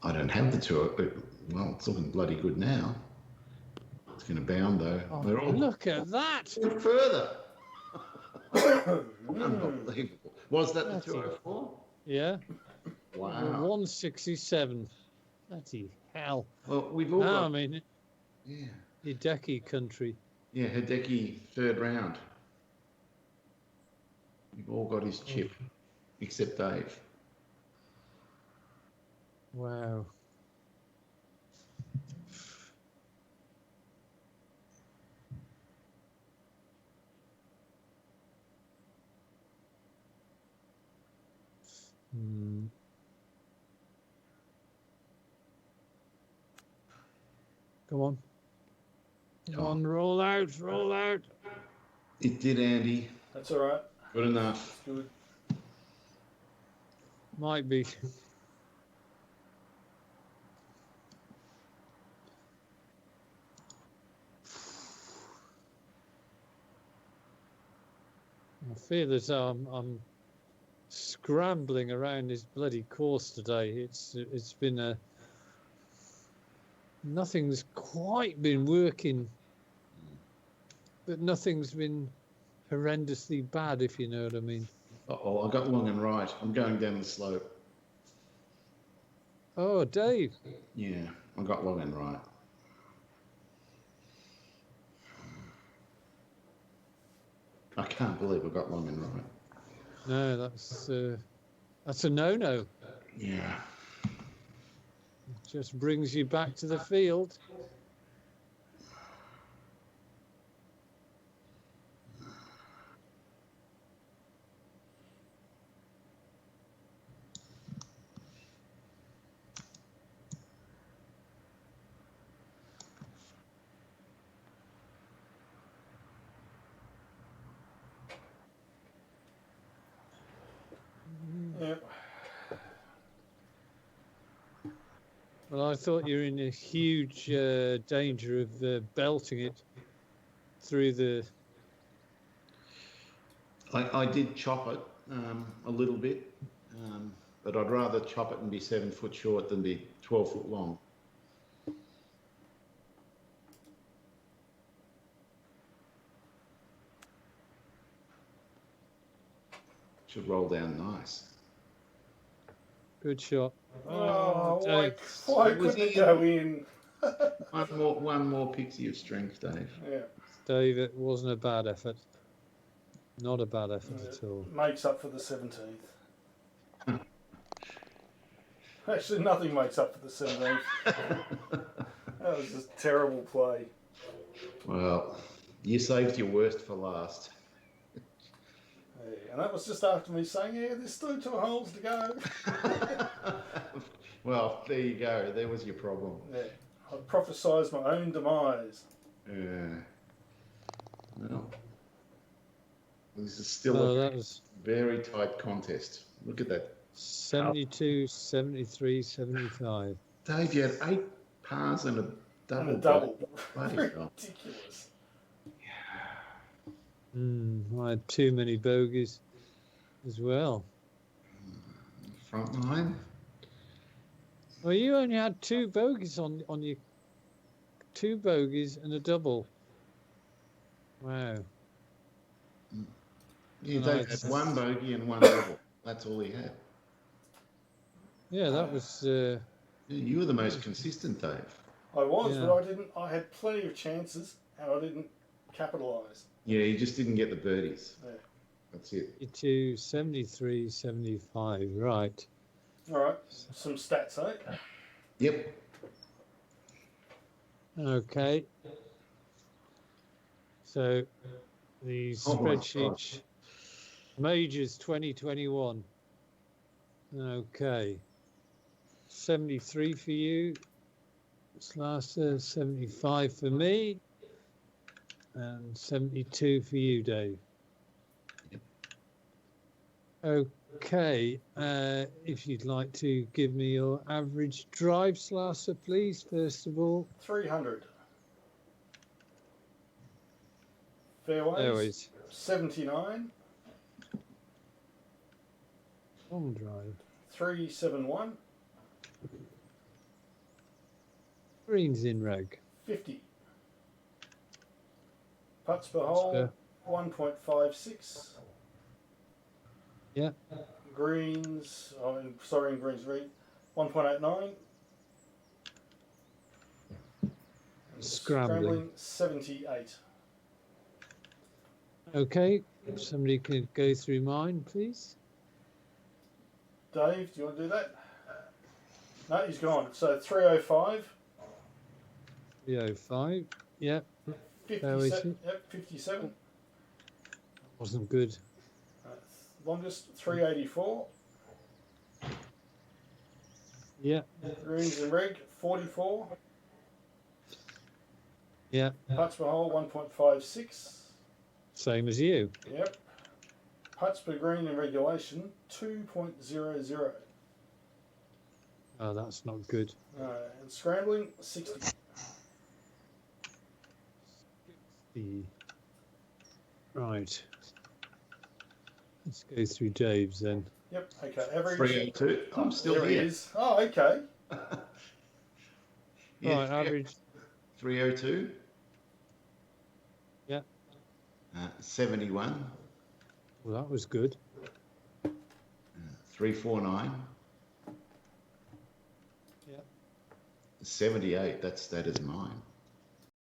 I don't have the 2. Well, it's looking bloody good now. It's going to bound though. Oh, We're all look at that. bit further. Unbelievable. Was that That's the 204? Yeah. Wow. 167. Bloody hell. Well, we've all No, got, I mean, yeah. Hideki country. Yeah, Hideki 3rd round. We've all got his chip, except Dave. Wow. Come on. Come on, roll out, roll out. It did, Andy. That's all right. Good enough. Good. Might be. I feel as though I'm scrambling around this bloody course today. It's been nothing's quite been working, but nothing's been horrendously bad, if you know what I mean. Uh-oh, I got long and right. I'm going down the slope. Oh, Dave. Yeah, I got long and right. I can't believe I got long and right. No, that's a no-no. Yeah. Just brings you back to the field. Yeah. Well, I thought you were in a huge danger of belting it through the... I did chop it a little bit, but I'd rather chop it and be 7 foot short than be 12 foot long. Should roll down nice. Good shot. Oh, Dave. why Was couldn't it he go in? One more pixie of strength, Dave. Yeah. Dave, it wasn't a bad effort. Not a bad effort at all. Makes up for the 17th. Actually, nothing makes up for the 17th. That was just terrible play. Well, you saved your worst for last. Yeah, and that was just after me saying, yeah, there's still 2 holes to go. Well, there you go. There was your problem. Yeah. I prophesied my own demise. Well, this is still that was very tight contest. Look at that. 72, 73, 75. Dave, you had 8 pars and a double. And a double. Bloody hell. Ridiculous. I had too many bogeys as well. Front line. Well, you only had 2 bogeys on your 2 bogeys and a double. Wow. Yeah, Dave had 1 bogey and 1 double. That's all he had. Yeah, that was. You were the most consistent, Dave. I was, Yeah. but I didn't. I had plenty of chances, and I didn't capitalise. Yeah, you just didn't get the birdies. Yeah. That's it. 72, 73, 75. Right. All right, some stats, eh? Yep. Okay. So the Oh my spreadsheet majors 2021. Okay. 73 for you. Slasher, 75 for me. And 72 for you, Dave. Yep. Okay, if you'd like to give me your average drive, Slasser, please, first of all. 300. Fairways. 79. Long drive. 371. Greens in reg. 50. Putts per hole. 1.56. Yeah. Greens. In greens read 1.89. Scrambling 78. Okay, somebody can go through mine, please. Dave, do you want to do that? No, he's gone. So 305. 305. Yeah. 57. Yep, 57. Wasn't good. Longest 384. Yeah. Greens and reg 44. Yeah. Putts per hole 1.56. Same as you. Yep. Putts per green in regulation 2.00. Oh, that's not good. And scrambling 60. Right. Let's go through Dave's then. Yep. Okay. Average 302. I'm still there here. It is. Oh, okay. Yeah, Right, average. 302. Yeah. 71. Well, that was good. 349. Yeah. 78. That is mine.